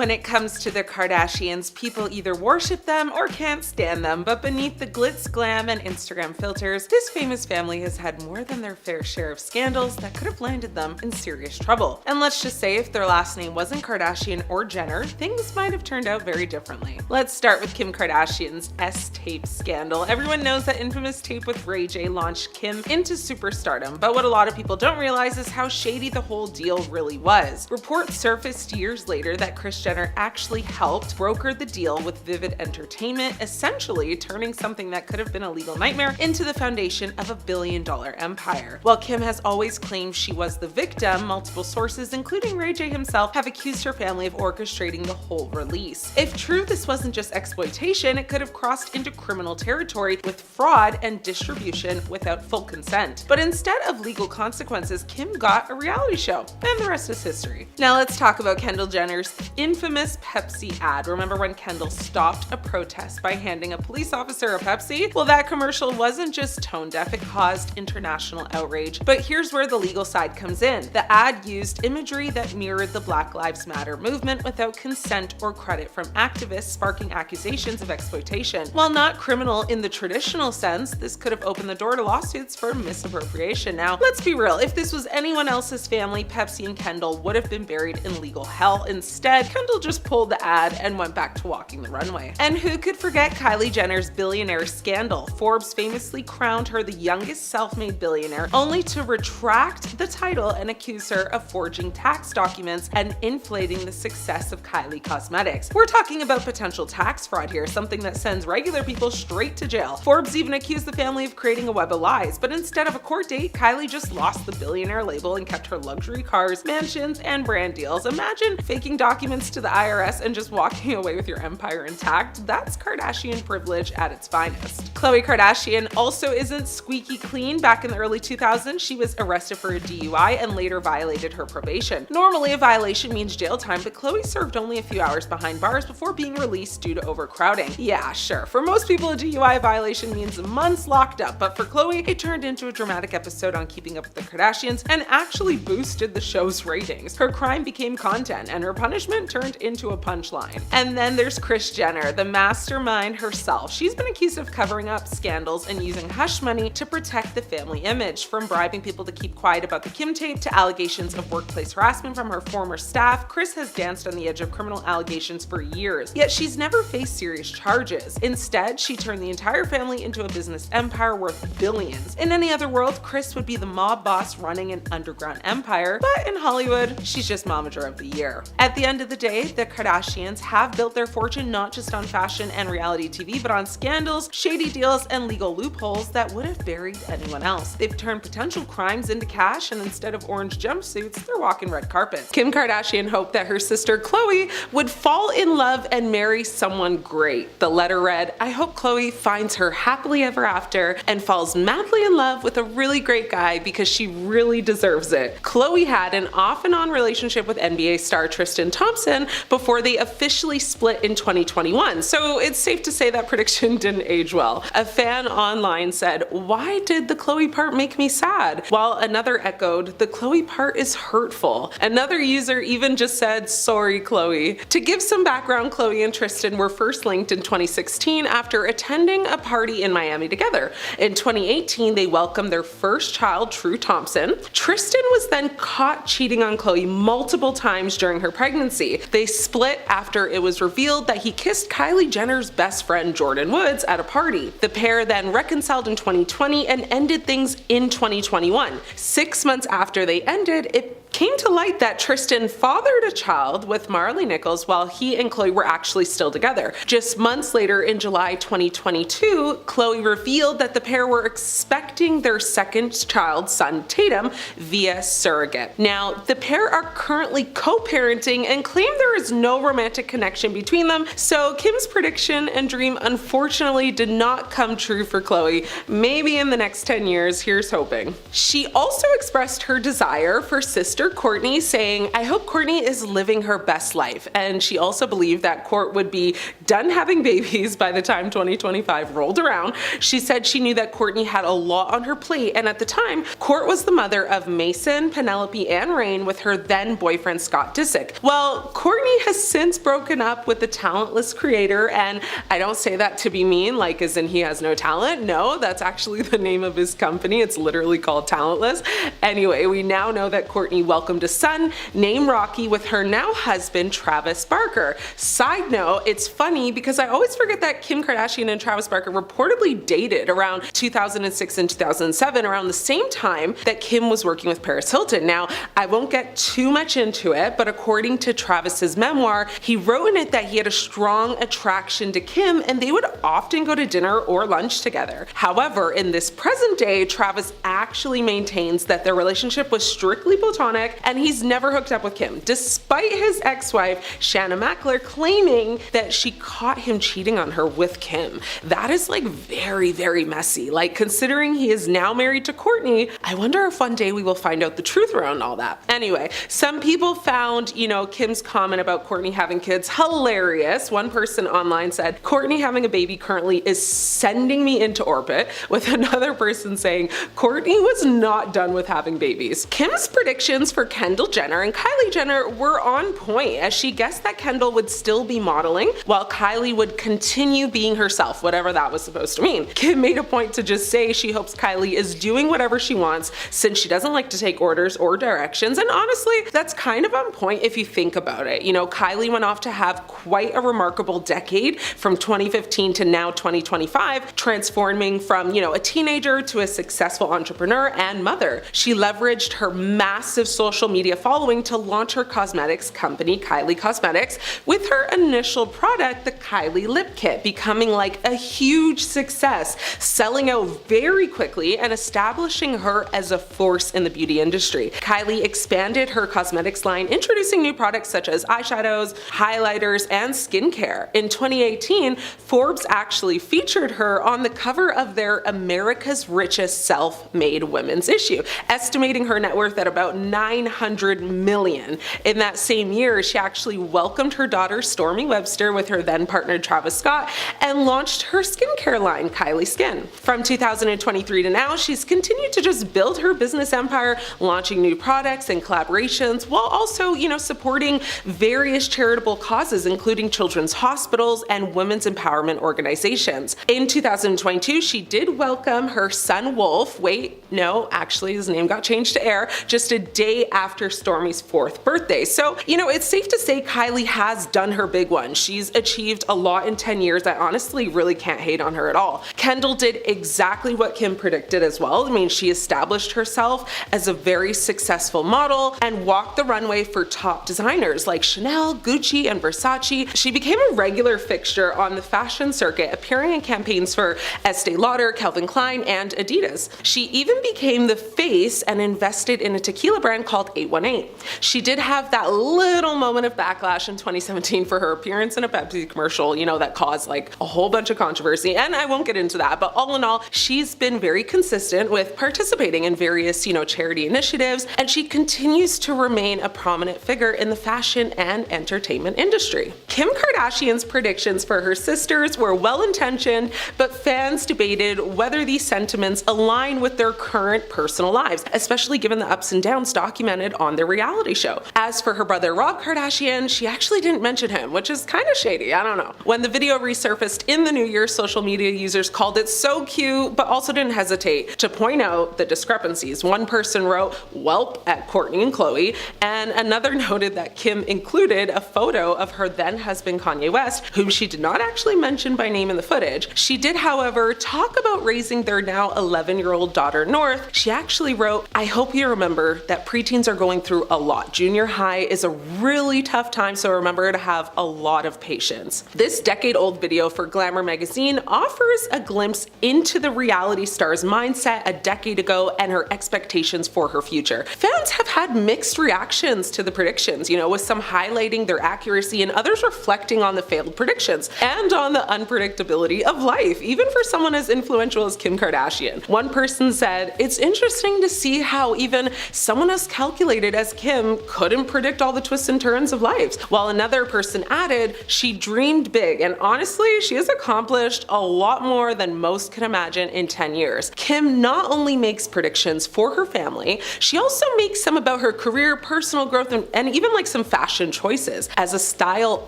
When it comes to the Kardashians, people either worship them or can't stand them, but beneath the glitz, glam, and Instagram filters, this famous family has had more than their fair share of scandals that could have landed them in serious trouble. And let's just say if their last name wasn't Kardashian or Jenner, things might have turned out very differently. Let's start with Kim Kardashian's S-tape scandal. Everyone knows that infamous tape with Ray J launched Kim into superstardom, but what a lot of people don't realize is how shady the whole deal really was. Reports surfaced years later that Kris Jenner actually helped broker the deal with Vivid Entertainment, essentially turning something that could have been a legal nightmare into the foundation of a billion-dollar empire. While Kim has always claimed she was the victim, multiple sources, including Ray J himself, have accused her family of orchestrating the whole release. If true, this wasn't just exploitation, it could have crossed into criminal territory with fraud and distribution without full consent. But instead of legal consequences, Kim got a reality show, and the rest is history. Now let's talk about Kendall Jenner's infamous Pepsi ad. Remember when Kendall stopped a protest by handing a police officer a Pepsi? Well, that commercial wasn't just tone deaf, it caused international outrage. But here's where the legal side comes in. The ad used imagery that mirrored the Black Lives Matter movement without consent or credit from activists, sparking accusations of exploitation. While not criminal in the traditional sense, this could have opened the door to lawsuits for misappropriation. Now, let's be real, if this was anyone else's family, Pepsi and Kendall would have been buried in legal hell. Instead, Kendall just pulled the ad and went back to walking the runway. And who could forget Kylie Jenner's billionaire scandal? Forbes famously crowned her the youngest self-made billionaire, only to retract the title and accuse her of forging tax documents and inflating the success of Kylie Cosmetics. We're talking about potential tax fraud here, something that sends regular people straight to jail. Forbes even accused the family of creating a web of lies, but instead of a court date, Kylie just lost the billionaire label and kept her luxury cars, mansions, and brand deals. Imagine faking documents to the IRS and just walking away with your empire intact. That's Kardashian privilege at its finest. Khloe Kardashian also isn't squeaky clean. Back in the early 2000s, she was arrested for a DUI and later violated her probation. Normally, a violation means jail time, but Khloe served only a few hours behind bars before being released due to overcrowding. Yeah, sure, for most people, a DUI violation means months locked up, but for Khloe, it turned into a dramatic episode on Keeping Up with the Kardashians and actually boosted the show's ratings. Her crime became content, and her punishment turned into a punchline. And then there's Kris Jenner, the mastermind herself. She's been accused of covering up scandals and using hush money to protect the family image. From bribing people to keep quiet about the Kim tape to allegations of workplace harassment from her former staff, Kris has danced on the edge of criminal allegations for years. Yet she's never faced serious charges. Instead, she turned the entire family into a business empire worth billions. In any other world, Kris would be the mob boss running an underground empire, but in Hollywood, she's just Momager of the Year. At the end of the day, the Kardashians have built their fortune not just on fashion and reality TV, but on scandals, shady deals, and legal loopholes that would have buried anyone else. They've turned potential crimes into cash, and instead of orange jumpsuits, they're walking red carpets. Kim Kardashian hoped that her sister Khloe would fall in love and marry someone great. The letter read, "I hope Khloe finds her happily ever after and falls madly in love with a really great guy because she really deserves it." Khloe had an off and on relationship with NBA star Tristan Thompson before they officially split in 2021, so it's safe to say that prediction didn't age well. A fan online said, "Why did the Khloe part make me sad?" While another echoed, "The Khloe part is hurtful." Another user even just said, "Sorry, Khloe." To give some background, Khloe and Tristan were first linked in 2016 after attending a party in Miami together. In 2018, they welcomed their first child, True Thompson. Tristan was then caught cheating on Khloe multiple times during her pregnancy. They split after it was revealed that he kissed Kylie Jenner's best friend Jordan Woods at a party. The pair then reconciled in 2020 and ended things in 2021. 6 months after they ended, it came to light that Tristan fathered a child with Marley Nichols while he and Khloe were actually still together. Just months later, in July 2022, Khloe revealed that the pair were expecting their second child, son Tatum, via surrogate. Now, the pair are currently co-parenting and claim there is no romantic connection between them, so Kim's prediction and dream unfortunately did not come true for Khloe. Maybe in the next 10 years, here's hoping. She also expressed her desire for sister Kourtney, saying, "I hope Kourtney is living her best life." And she also believed that Kourt would be done having babies by the time 2025 rolled around. She said she knew that Kourtney had a lot on her plate, and at the time, Kourt was the mother of Mason, Penelope, and Rain with her then boyfriend Scott Disick. Well, Kourtney has since broken up with the talentless creator, and I don't say that to be mean, like as in he has no talent. No, that's actually the name of his company. It's literally called Talentless. Anyway, we now know that Kourtney welcomed a son named Rocky with her now husband Travis Barker. Side note, it's funny because I always forget that Kim Kardashian and Travis Barker reportedly dated around 2006 and 2007, around the same time that Kim was working with Paris Hilton. Now, I won't get too much into it, but according to Travis's memoir, he wrote in it that he had a strong attraction to Kim and they would often go to dinner or lunch together. However, in this present day, Travis actually maintains that their relationship was strictly platonic and he's never hooked up with Kim, despite his ex-wife Shanna Mackler claiming that she caught him cheating on her with Kim. That is like very, very messy. Like, considering he is now married to Kourtney, I wonder if one day we will find out the truth around all that. Anyway, some people found, Kim's comment about Kourtney having kids hilarious. One person online said, "Kourtney having a baby currently is sending me into orbit," with another person saying, "Kourtney was not done with having babies." Kim's predictions for Kendall Jenner and Kylie Jenner were on point, as she guessed that Kendall would still be modeling while Kylie would continue being herself, whatever that was supposed to mean. Kim made a point to just say she hopes Kylie is doing whatever she wants since she doesn't like to take orders or directions, and honestly, that's kind of on point if you think about it. Kylie went off to have quite a remarkable decade from 2015 to now 2025, transforming from, a teenager to a successful entrepreneur and mother. She leveraged her massive social media following to launch her cosmetics company, Kylie Cosmetics, with her initial product, the Kylie Lip Kit, becoming like a huge success, selling out very quickly and establishing her as a force in the beauty industry. Kylie expanded her cosmetics line, introducing new products such as eyeshadows, highlighters, and skincare. In 2018, Forbes actually featured her on the cover of their America's Richest Self-Made Women's issue, estimating her net worth at about $900 million. In that same year, she actually welcomed her daughter Stormy Webster with her then partner Travis Scott and launched her skincare line, Kylie Skin. From 2023 to now, she's continued to just build her business empire, launching new products and collaborations, while also, supporting various charitable causes, including children's hospitals and women's empowerment organizations. In 2022, she did welcome her son Wolf. Wait, no, actually his name got changed to Air just a day after Stormy's 4th birthday. So, it's safe to say Kylie has done her big one. She's achieved a lot in 10 years. I honestly really can't hate on her at all. Kendall did exactly what Kim predicted as well. She established herself as a very successful model and walked the runway for top designers like Chanel, Gucci, and Versace. She became a regular fixture on the fashion circuit, appearing in campaigns for Estee Lauder, Calvin Klein, and Adidas. She even became the face and invested in a tequila brand called 818. She did have that little moment of backlash in 2017 for her appearance in a Pepsi commercial, that caused like a whole bunch of controversy, and I won't get into that, but all in all, she's been very consistent with participating in various, charity initiatives, and she continues to remain a prominent figure in the fashion and entertainment industry. Kim Kardashian's predictions for her sisters were well-intentioned, but fans debated whether these sentiments align with their current personal lives, especially given the ups and downs documented on their reality show. As for her brother Rob Kardashian, she actually didn't mention him, which is kind of shady, I don't know. When the video resurfaced in the new year, social media users called it so cute, but also didn't hesitate to point out the discrepancies. One person wrote, "Welp" at Kourtney and Khloe, and another noted that Kim included a photo of her then husband Kanye West, whom she did not actually mention by name in the footage. She did, however, talk about raising their now 11-year-old daughter North. She actually wrote, "I hope you remember that preteens are going through a lot. Junior high is a really tough time, so remember to have a lot of patience." This decade-old video for Glamour magazine offers a glimpse into the reality star's mindset a decade ago and her expectations for her future. Fans have had mixed reactions to the predictions, with some highlighting their accuracy and others reflecting on the failed predictions and on the unpredictability of life, even for someone as influential as Kim Kardashian. One person said, "It's interesting to see how even someone as calculated as Kim couldn't predict all the twists and turns of life. While another person added, she dreamed big, and honestly, she has accomplished a lot more than most can imagine in 10 years. Kim not only makes predictions for her family, she also makes some about her career, personal growth, and even like some fashion choices. As a style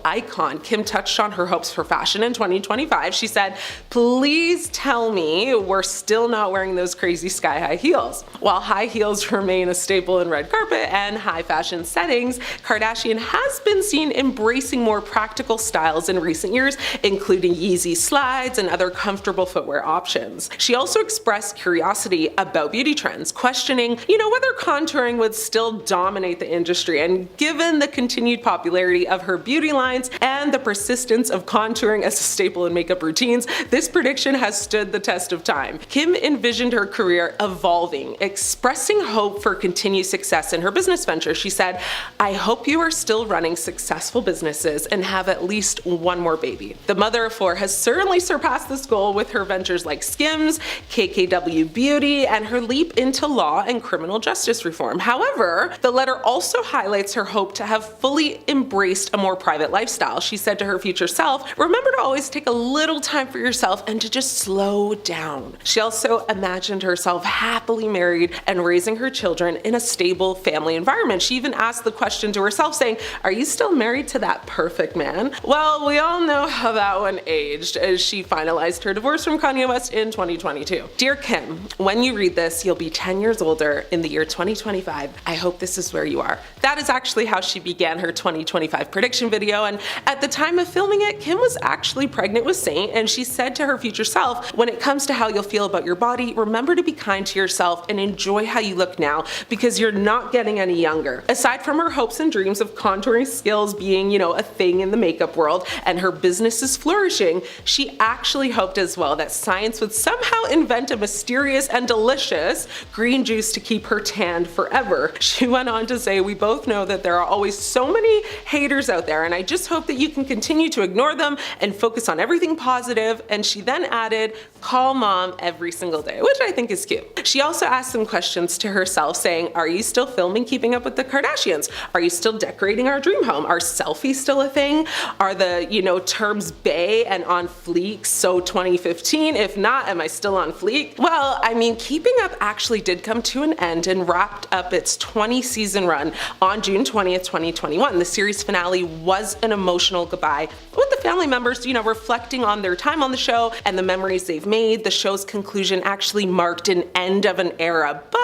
icon, Kim touched on her hopes for fashion in 2025. She said, "Please tell me we're still not wearing those crazy sky-high heels." While high heels remain a staple in red carpet and high fashion settings, Kardashian has been seen embracing more practical styles in recent years, including Yeezy slides and other comfortable footwear options. She also expressed curiosity about beauty trends, questioning, whether contouring would still dominate the industry. And given the continued popularity of her beauty lines and the persistence of contouring as a staple in makeup routines, this prediction has stood the test of time. Kim envisioned her career evolving, expressing hope for continued success in her business venture. She said, "I hope you are still running successful businesses and have at least one more baby." The mother of four has certainly surpassed this goal with her ventures like Skims, KKW Beauty, and her leap into law and criminal justice reform. However, the letter also highlights her hope to have fully embraced a more private lifestyle. She said to her future self, "Remember to always take a little time for yourself and to just slow down." She also imagined herself happily married and raising her children in a stable family environment. She even asked the question to herself, saying, "Are you still married to that perfect man?" Well, we all know how that one aged as she finalized her divorce from Kanye West in 2022. Dear Kim, when you read this, you'll be 10 years older in the year 2025. I hope this is where you are. That is actually how she began her 2025 prediction video, and at the time of filming it, Kim was actually pregnant with Saint, and she said to her future self, "When it comes to how you'll feel about your body, remember to be kind to yourself and enjoy how you look now, because you're not getting any younger." Aside from her hopes and dreams of contouring skills being, a thing in the makeup world and her business is flourishing, she actually hoped as well that science would somehow invent a mysterious and delicious green juice to keep her tanned forever. She went on to say, "We both know that there are always so many haters out there, and I just hope that you can continue to ignore them and focus on everything positive." And she then added, "Call mom every single day," which I think is cute. She also asked some questions to herself, saying, "Are you still filming Keeping Up with the Kardashians? Are you still decorating our dream home? Are selfies still a thing? Are the, terms bae and on fleek so 2015? If not, am I still on fleek?" Well, Keeping Up actually did come to an end and wrapped up its 20-season run on June 20th, 2021. The series finale was an emotional goodbye, with the family members, reflecting on their time on the show and the memories they've made. The show's conclusion actually marked an end of an era, but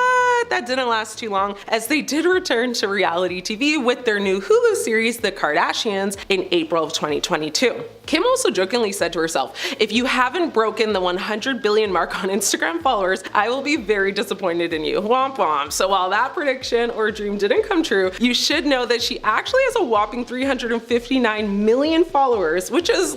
that didn't last too long, as they did return to reality TV with their new Hulu series, The Kardashians, in April of 2022. Kim also jokingly said to herself, "If you haven't broken the 100 billion mark on Instagram followers, I will be very disappointed in you." Womp womp. So while that prediction or dream didn't come true, you should know that she actually has a whopping 359 million followers, which is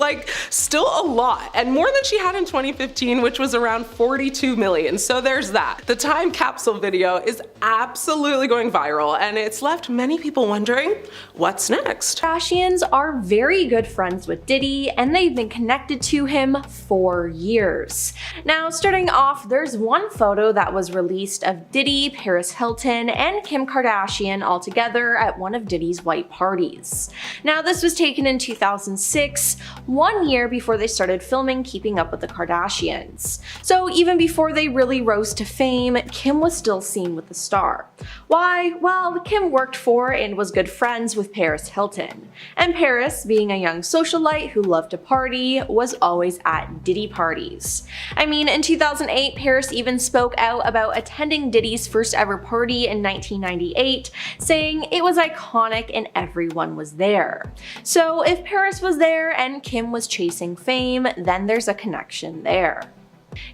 still a lot, and more than she had in 2015, which was around 42 million. So there's that. The time capsule video is absolutely going viral, and it's left many people wondering, what's next? Kardashians are very good friends with Diddy, and they've been connected to him for years. Now, starting off, there's one photo that was released of Diddy, Paris Hilton, and Kim Kardashian all together at one of Diddy's white parties. Now, this was taken in 2006, 1 year before they started filming Keeping Up with the Kardashians. So even before they really rose to fame, Kim was still seen with the star. Why? Well, Kim worked for and was good friends with Paris Hilton. And Paris, being a young socialite who loved to party, was always at Diddy parties. In 2008, Paris even spoke out about attending Diddy's first ever party in 1998, saying it was iconic and everyone was there. So if Paris was there and Kim was chasing fame, then there's a connection there.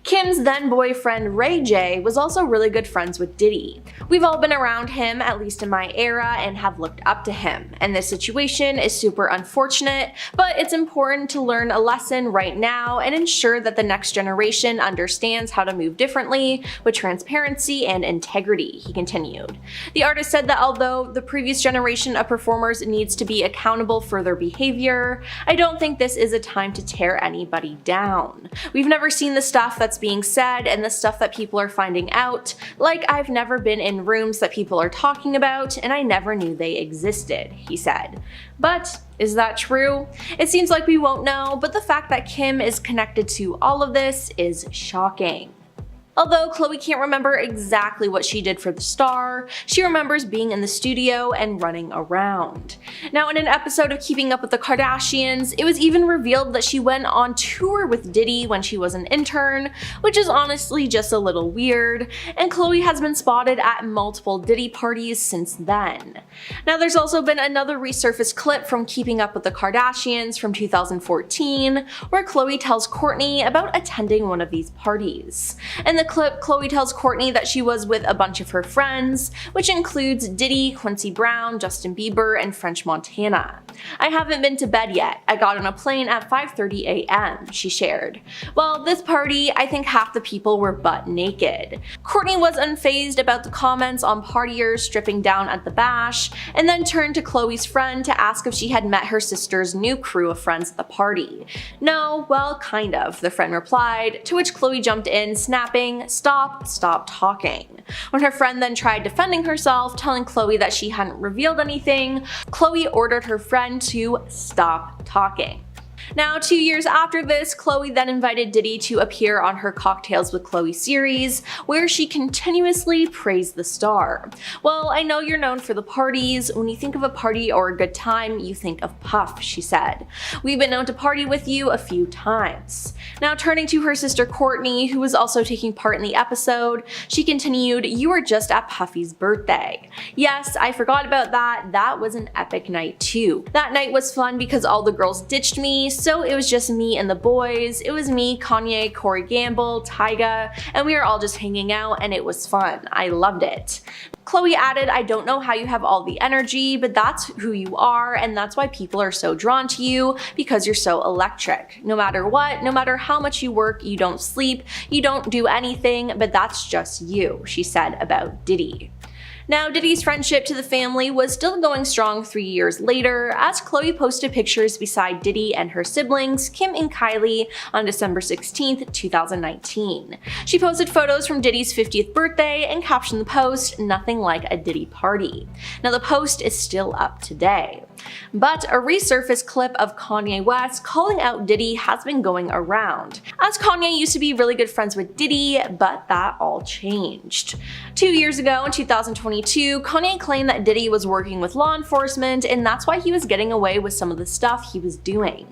Kim's then boyfriend Ray J was also really good friends with Diddy. We've all been around him, at least in my era, and have looked up to him. And this situation is super unfortunate, but it's important to learn a lesson right now and ensure that the next generation understands how to move differently with transparency and integrity, he continued. The artist said that although the previous generation of performers needs to be accountable for their behavior, I don't think this is a time to tear anybody down. We've never seen the stuff stuff that's being said and the stuff that people are finding out. Like, I've never been in rooms that people are talking about, and I never knew they existed, he said. But is that true? It seems like we won't know, but the fact that Kim is connected to all of this is shocking. Although Khloe can't remember exactly what she did for the star, she remembers being in the studio and running around. Now, in an episode of Keeping Up with the Kardashians, it was even revealed that she went on tour with Diddy when she was an intern, which is honestly just a little weird, and Khloe has been spotted at multiple Diddy parties since then. Now, there's also been another resurfaced clip from Keeping Up with the Kardashians from 2014, where Khloe tells Kourtney about attending one of these parties. In the clip, Khloe tells Kourtney that she was with a bunch of her friends, which includes Diddy, Quincy Brown, Justin Bieber, and French Montana. I haven't been to bed yet. I got on a plane at 5:30 a.m., she shared. Well, this party, I think half the people were butt naked. Kourtney was unfazed about the comments on partiers stripping down at the bash, and then turned to Khloe's friend to ask if she had met her sister's new crew of friends at the party. No, well, kind of, the friend replied, to which Khloe jumped in, snapping, "Stop talking." When her friend then tried defending herself, telling Khloe that she hadn't revealed anything, Khloe ordered her friend to stop talking. Now, 2 years after this, Khloe then invited Diddy to appear on her Cocktails with Khloe series, where she continuously praised the star. Well, I know you're known for the parties. When you think of a party or a good time, you think of Puff, she said. We've been known to party with you a few times. Now, turning to her sister Kourtney, who was also taking part in the episode, she continued, "You were just at Puffy's birthday." Yes, I forgot about that. That was an epic night too. That night was fun because all the girls ditched me, so it was just me and the boys. It was me, Kanye, Corey Gamble, Tyga, and we were all just hanging out, and it was fun. I loved it. Khloe added, "I don't know how you have all the energy, but that's who you are, and that's why people are so drawn to you, because you're so electric. No matter what, no matter how much you work, you don't sleep, you don't do anything, but that's just you," she said about Diddy. Now, Diddy's friendship to the family was still going strong 3 years later, as Khloe posted pictures beside Diddy and her siblings, Kim and Kylie, on December 16th, 2019. She posted photos from Diddy's 50th birthday and captioned the post, "Nothing like a Diddy party." Now, the post is still up today. But a resurfaced clip of Kanye West calling out Diddy has been going around, as Kanye used to be really good friends with Diddy, but that all changed. 2 years ago, in 2022, Kanye claimed that Diddy was working with law enforcement, and that's why he was getting away with some of the stuff he was doing.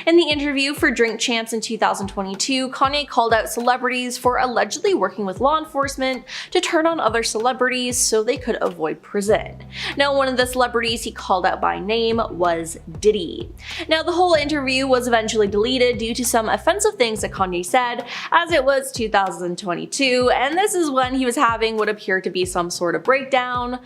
In the interview for Drink Champs in 2022, Kanye called out celebrities for allegedly working with law enforcement to turn on other celebrities so they could avoid prison. Now, one of the celebrities he called out by name was Diddy. Now, the whole interview was eventually deleted due to some offensive things that Kanye said, as it was 2022, and this is when he was having what appeared to be some sort of breakdown.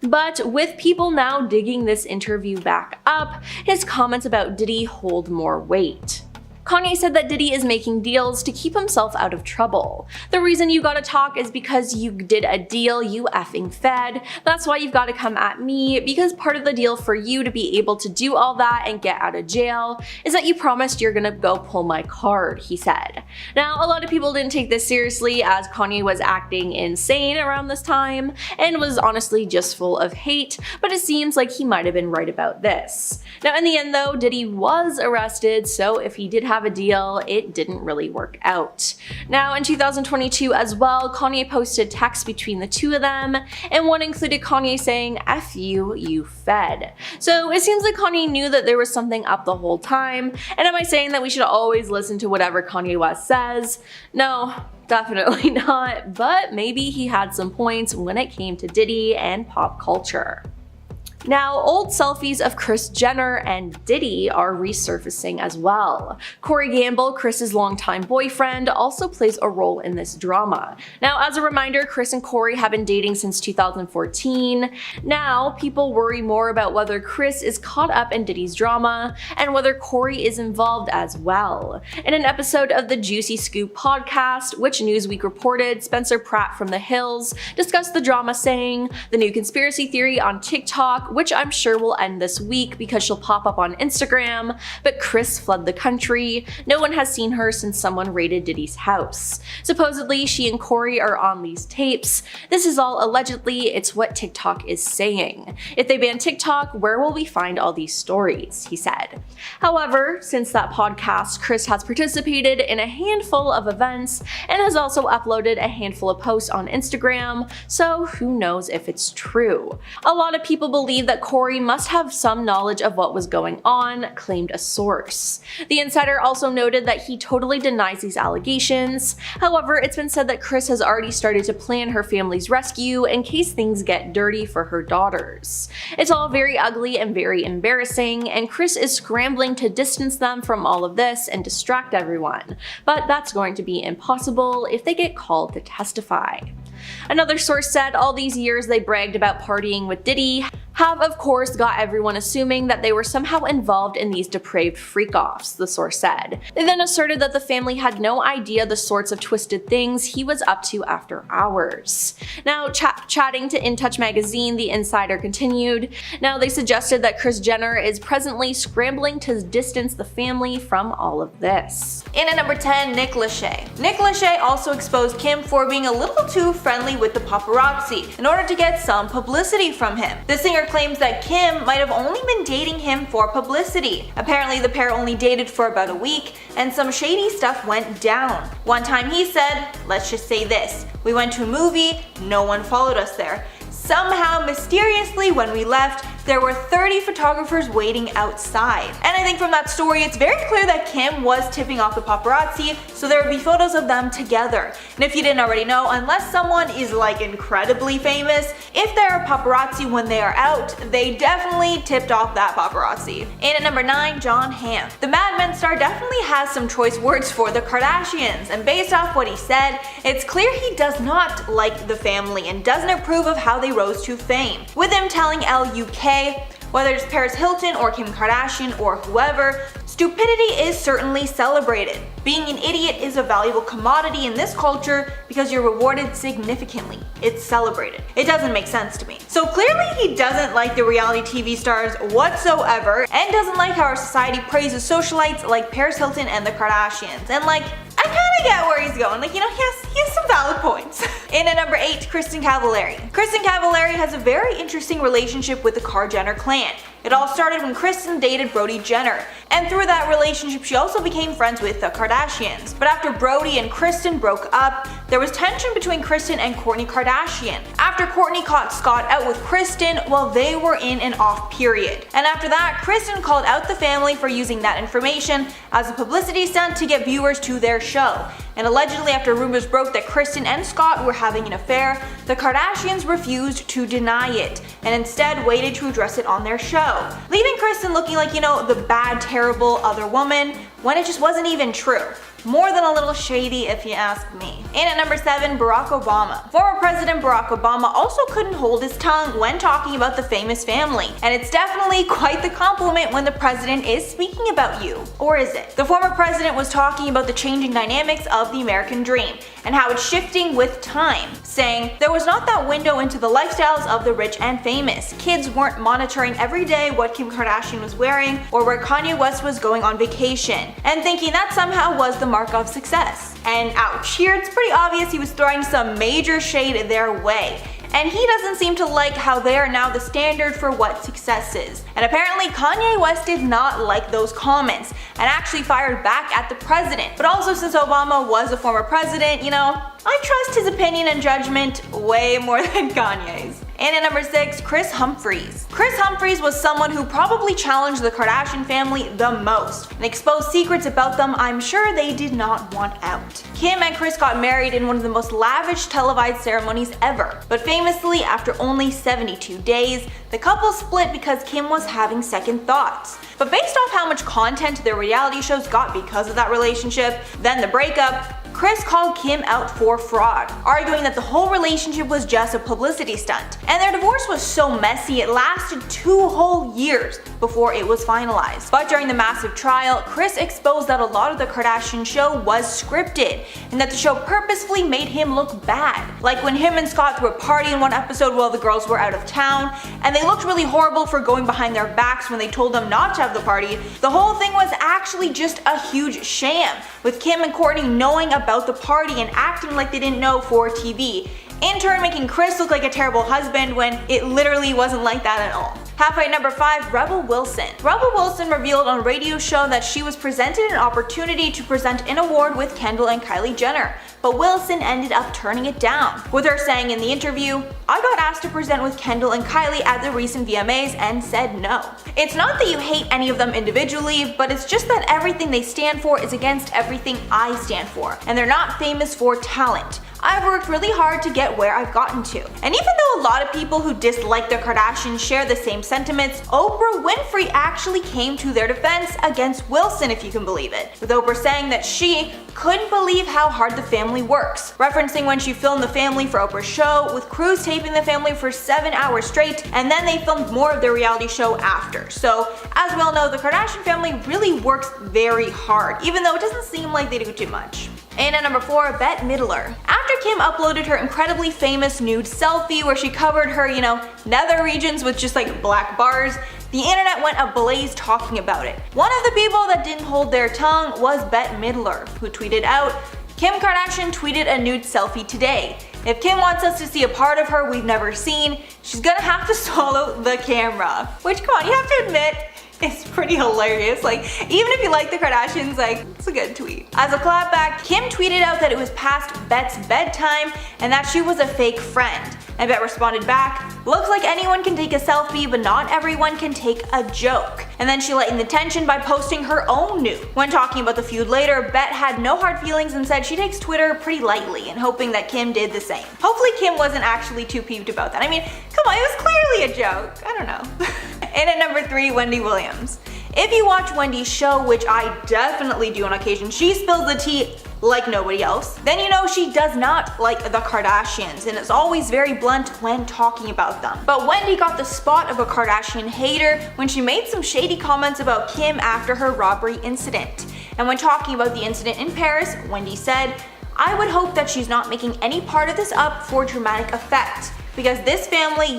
But with people now digging this interview back up, his comments about Diddy hold more weight. Kanye said that Diddy is making deals to keep himself out of trouble. "The reason you gotta talk is because you did a deal, you effing fed. That's why you've gotta come at me, because part of the deal for you to be able to do all that and get out of jail is that you promised you're gonna go pull my card," he said. Now, a lot of people didn't take this seriously, as Kanye was acting insane around this time and was honestly just full of hate, but it seems like he might have been right about this. Now, in the end though, Diddy was arrested, so if he did have a deal, it didn't really work out. Now, in 2022 as well, Kanye posted texts between the two of them, and one included Kanye saying, "F you, you fed." So it seems like Kanye knew that there was something up the whole time. And am I saying that we should always listen to whatever Kanye West says? No, definitely not, but maybe he had some points when it came to Diddy and pop culture. Now, old selfies of Kris Jenner and Diddy are resurfacing as well. Corey Gamble, Kris's longtime boyfriend, also plays a role in this drama. Now, as a reminder, Kris and Corey have been dating since 2014. Now, people worry more about whether Kris is caught up in Diddy's drama and whether Corey is involved as well. In an episode of the Juicy Scoop podcast, which Newsweek reported, Spencer Pratt from The Hills discussed the drama, saying, "The new conspiracy theory on TikTok, which I'm sure will end this week because she'll pop up on Instagram, but Kris fled the country. No one has seen her since someone raided Diddy's house. Supposedly, she and Corey are on these tapes. This is all allegedly, it's what TikTok is saying. If they ban TikTok, where will we find all these stories? He said. However, since that podcast, Kris has participated in a handful of events and has also uploaded a handful of posts on Instagram, so who knows if it's true. A lot of people believe that Corey must have some knowledge of what was going on, claimed a source. The insider also noted that he totally denies these allegations. However, it's been said that Kris has already started to plan her family's rescue in case things get dirty for her daughters. It's all very ugly and very embarrassing, and Kris is scrambling to distance them from all of this and distract everyone, but that's going to be impossible if they get called to testify. Another source said all these years they bragged about partying with Diddy have of course got everyone assuming that they were somehow involved in these depraved freak-offs, the source said. They then asserted that the family had no idea the sorts of twisted things he was up to after hours. Now, chatting to In Touch magazine, the insider continued, now they suggested that Kris Jenner is presently scrambling to distance the family from all of this. In at number 10, Nick Lachey. Nick Lachey also exposed Kim for being a little too friendly with the paparazzi in order to get some publicity from him. The singer claims that Kim might have only been dating him for publicity. Apparently the pair only dated for about a week and some shady stuff went down. One time he said, let's just say this, we went to a movie, no one followed us there. Somehow, mysteriously, when we left, there were 30 photographers waiting outside. And I think from that story, it's very clear that Kim was tipping off the paparazzi, so there would be photos of them together. And if you didn't already know, unless someone is like incredibly famous, if they're a paparazzi when they are out, they definitely tipped off that paparazzi. And at number 9, Jon Hamm. The Mad Men star definitely has some choice words for the Kardashians, and based off what he said, it's clear he does not like the family and doesn't approve of how they rose to fame. With him telling LUK, whether it's Paris Hilton or Kim Kardashian or whoever, stupidity is certainly celebrated. Being an idiot is a valuable commodity in this culture because you're rewarded significantly. It's celebrated. It doesn't make sense to me. So clearly he doesn't like the reality TV stars whatsoever and doesn't like how our society praises socialites like Paris Hilton and the Kardashians. And like, I kinda get where he's going. Like, you know, he has some valid points. In at number 8, Kristin Cavallari. Kristin Cavallari has a very interesting relationship with the Kar Jenner clan. It all started when Kristin dated Brody Jenner, and through that relationship she also became friends with the Kardashians. But after Brody and Kristin broke up, there was tension between Kristin and Kourtney Kardashian. After Kourtney caught Scott out with Kristin while they were in an off period. And after that, Kristin called out the family for using that information as a publicity stunt to get viewers to their show. And allegedly after rumors broke that Kristin and Scott were having an affair, the Kardashians refused to deny it and instead waited to address it on their show, leaving Kristin looking like, you know, the bad, terrible other woman when it just wasn't even true. More than a little shady if you ask me. And at number 7, Barack Obama. Former President Barack Obama also couldn't hold his tongue when talking about the famous family. And it's definitely quite the compliment when the president is speaking about you. Or is it? The former president was talking about the changing dynamics of the American dream and how it's shifting with time, saying there was not that window into the lifestyles of the rich and famous. Kids weren't monitoring every day what Kim Kardashian was wearing or where Kanye West was going on vacation, and thinking that somehow was the mark of success. And ouch, here it's pretty obvious he was throwing some major shade their way. And he doesn't seem to like how they are now the standard for what success is. And apparently Kanye West did not like those comments and actually fired back at the president. But also, since Obama was a former president, you know, I trust his opinion and judgment way more than Kanye's. And at number 6, Kris Humphries. Kris Humphries was someone who probably challenged the Kardashian family the most and exposed secrets about them I'm sure they did not want out. Kim and Kris got married in one of the most lavish televised ceremonies ever, but famously after only 72 days, the couple split because Kim was having second thoughts. But based off how much content their reality shows got because of that relationship, then the breakup, Kris called Kim out for fraud, arguing that the whole relationship was just a publicity stunt. And their divorce was so messy it lasted 2 whole years before it was finalized. But during the massive trial, Kris exposed that a lot of the Kardashian show was scripted, and that the show purposefully made him look bad. Like when him and Scott threw a party in one episode while the girls were out of town, and they looked really horrible for going behind their backs when they told them not to have the party. The whole thing was actually just a huge sham, with Kim and Kourtney knowing about the party and acting like they didn't know for TV, in turn making Kris look like a terrible husband when it literally wasn't like that at all. Halfway number 5, Rebel Wilson. Rebel Wilson revealed on a radio show that she was presented an opportunity to present an award with Kendall and Kylie Jenner, but Wilson ended up turning it down, with her saying in the interview, "I got asked to present with Kendall and Kylie at the recent VMAs and said no. It's not that you hate any of them individually, but it's just that everything they stand for is against everything I stand for, and they're not famous for talent. I've worked really hard to get where I've gotten to." And even though a lot of people who dislike the Kardashians share the same sentiments, Oprah Winfrey actually came to their defense against Wilson, if you can believe it, with Oprah saying that she couldn't believe how hard the family works, referencing when she filmed the family for Oprah's show, with crews taping the family for 7 hours straight, and then they filmed more of their reality show after. So, as we all know, the Kardashian family really works very hard, even though it doesn't seem like they do too much. And at number 4, Bette Midler. After Kim uploaded her incredibly famous nude selfie where she covered her, nether regions with just like black bars, the internet went ablaze talking about it. One of the people that didn't hold their tongue was Bette Midler, who tweeted out, "Kim Kardashian tweeted a nude selfie today. If Kim wants us to see a part of her we've never seen, she's gonna have to swallow the camera." Which, come on, you have to admit, it's pretty hilarious. Like, even if you like the Kardashians, like, it's a good tweet. As a clapback, Kim tweeted out that it was past Bette's bedtime and that she was a fake friend. And Bette responded back, "Looks like anyone can take a selfie, but not everyone can take a joke." And then she lightened the tension by posting her own nude. When talking about the feud later, Bette had no hard feelings and said she takes Twitter pretty lightly and hoping that Kim did the same. Hopefully Kim wasn't actually too peeved about that. I mean, come on, it was clearly a joke. I don't know. And at number 3, Wendy Williams. If you watch Wendy's show, which I definitely do on occasion, she spills the tea like nobody else, then you know she does not like the Kardashians and is always very blunt when talking about them. But Wendy got the spot of a Kardashian hater when she made some shady comments about Kim after her robbery incident. And when talking about the incident in Paris, Wendy said, "I would hope that she's not making any part of this up for dramatic effect. Because this family,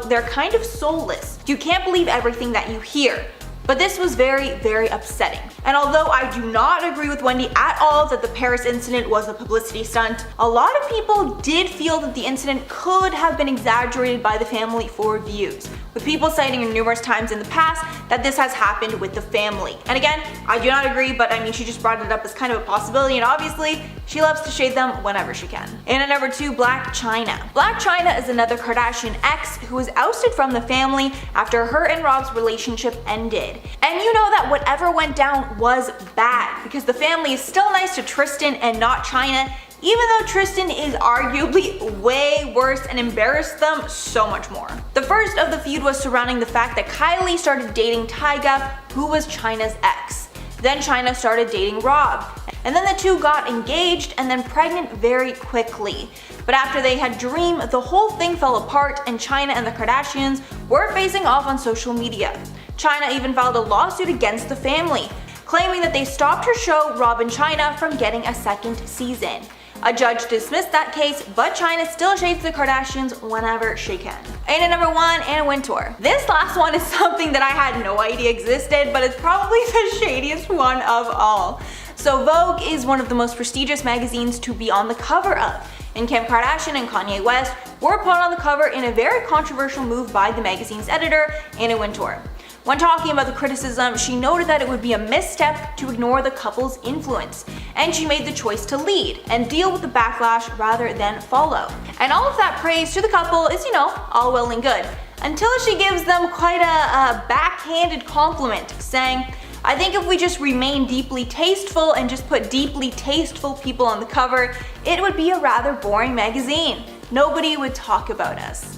they're kind of soulless. You can't believe everything that you hear." But this was very, very upsetting. And although I do not agree with Wendy at all that the Paris incident was a publicity stunt, a lot of people did feel that the incident could have been exaggerated by the family for views, with people citing numerous times in the past that this has happened with the family. And again, I do not agree, but I mean, she just brought it up as kind of a possibility, and obviously, she loves to shade them whenever she can. And at number 2, Blac Chyna. Blac Chyna is another Kardashian ex who was ousted from the family after her and Rob's relationship ended. And you know that whatever went down was bad, because the family is still nice to Tristan and not Chyna, even though Tristan is arguably way worse and embarrassed them so much more. The first of the feud was surrounding the fact that Kylie started dating Tyga, who was Chyna's ex. Then Chyna started dating Rob. And then the two got engaged and then pregnant very quickly. But after they had Dream, the whole thing fell apart and Chyna and the Kardashians were facing off on social media. Chyna even filed a lawsuit against the family, claiming that they stopped her show Rob and Chyna from getting a second season. A judge dismissed that case, but Chyna still shades the Kardashians whenever she can. And at number 1, Anna Wintour. This last one is something that I had no idea existed, but it's probably the shadiest one of all. So Vogue is one of the most prestigious magazines to be on the cover of, and Kim Kardashian and Kanye West were put on the cover in a very controversial move by the magazine's editor, Anna Wintour. When talking about the criticism, she noted that it would be a misstep to ignore the couple's influence, and she made the choice to lead and deal with the backlash rather than follow. And all of that praise to the couple is, all well and good, until she gives them quite a backhanded compliment, saying, "I think if we just remain deeply tasteful and just put deeply tasteful people on the cover, it would be a rather boring magazine. Nobody would talk about us."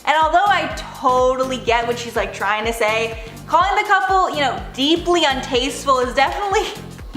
And although I totally get what she's trying to say, calling the couple, deeply untasteful is definitely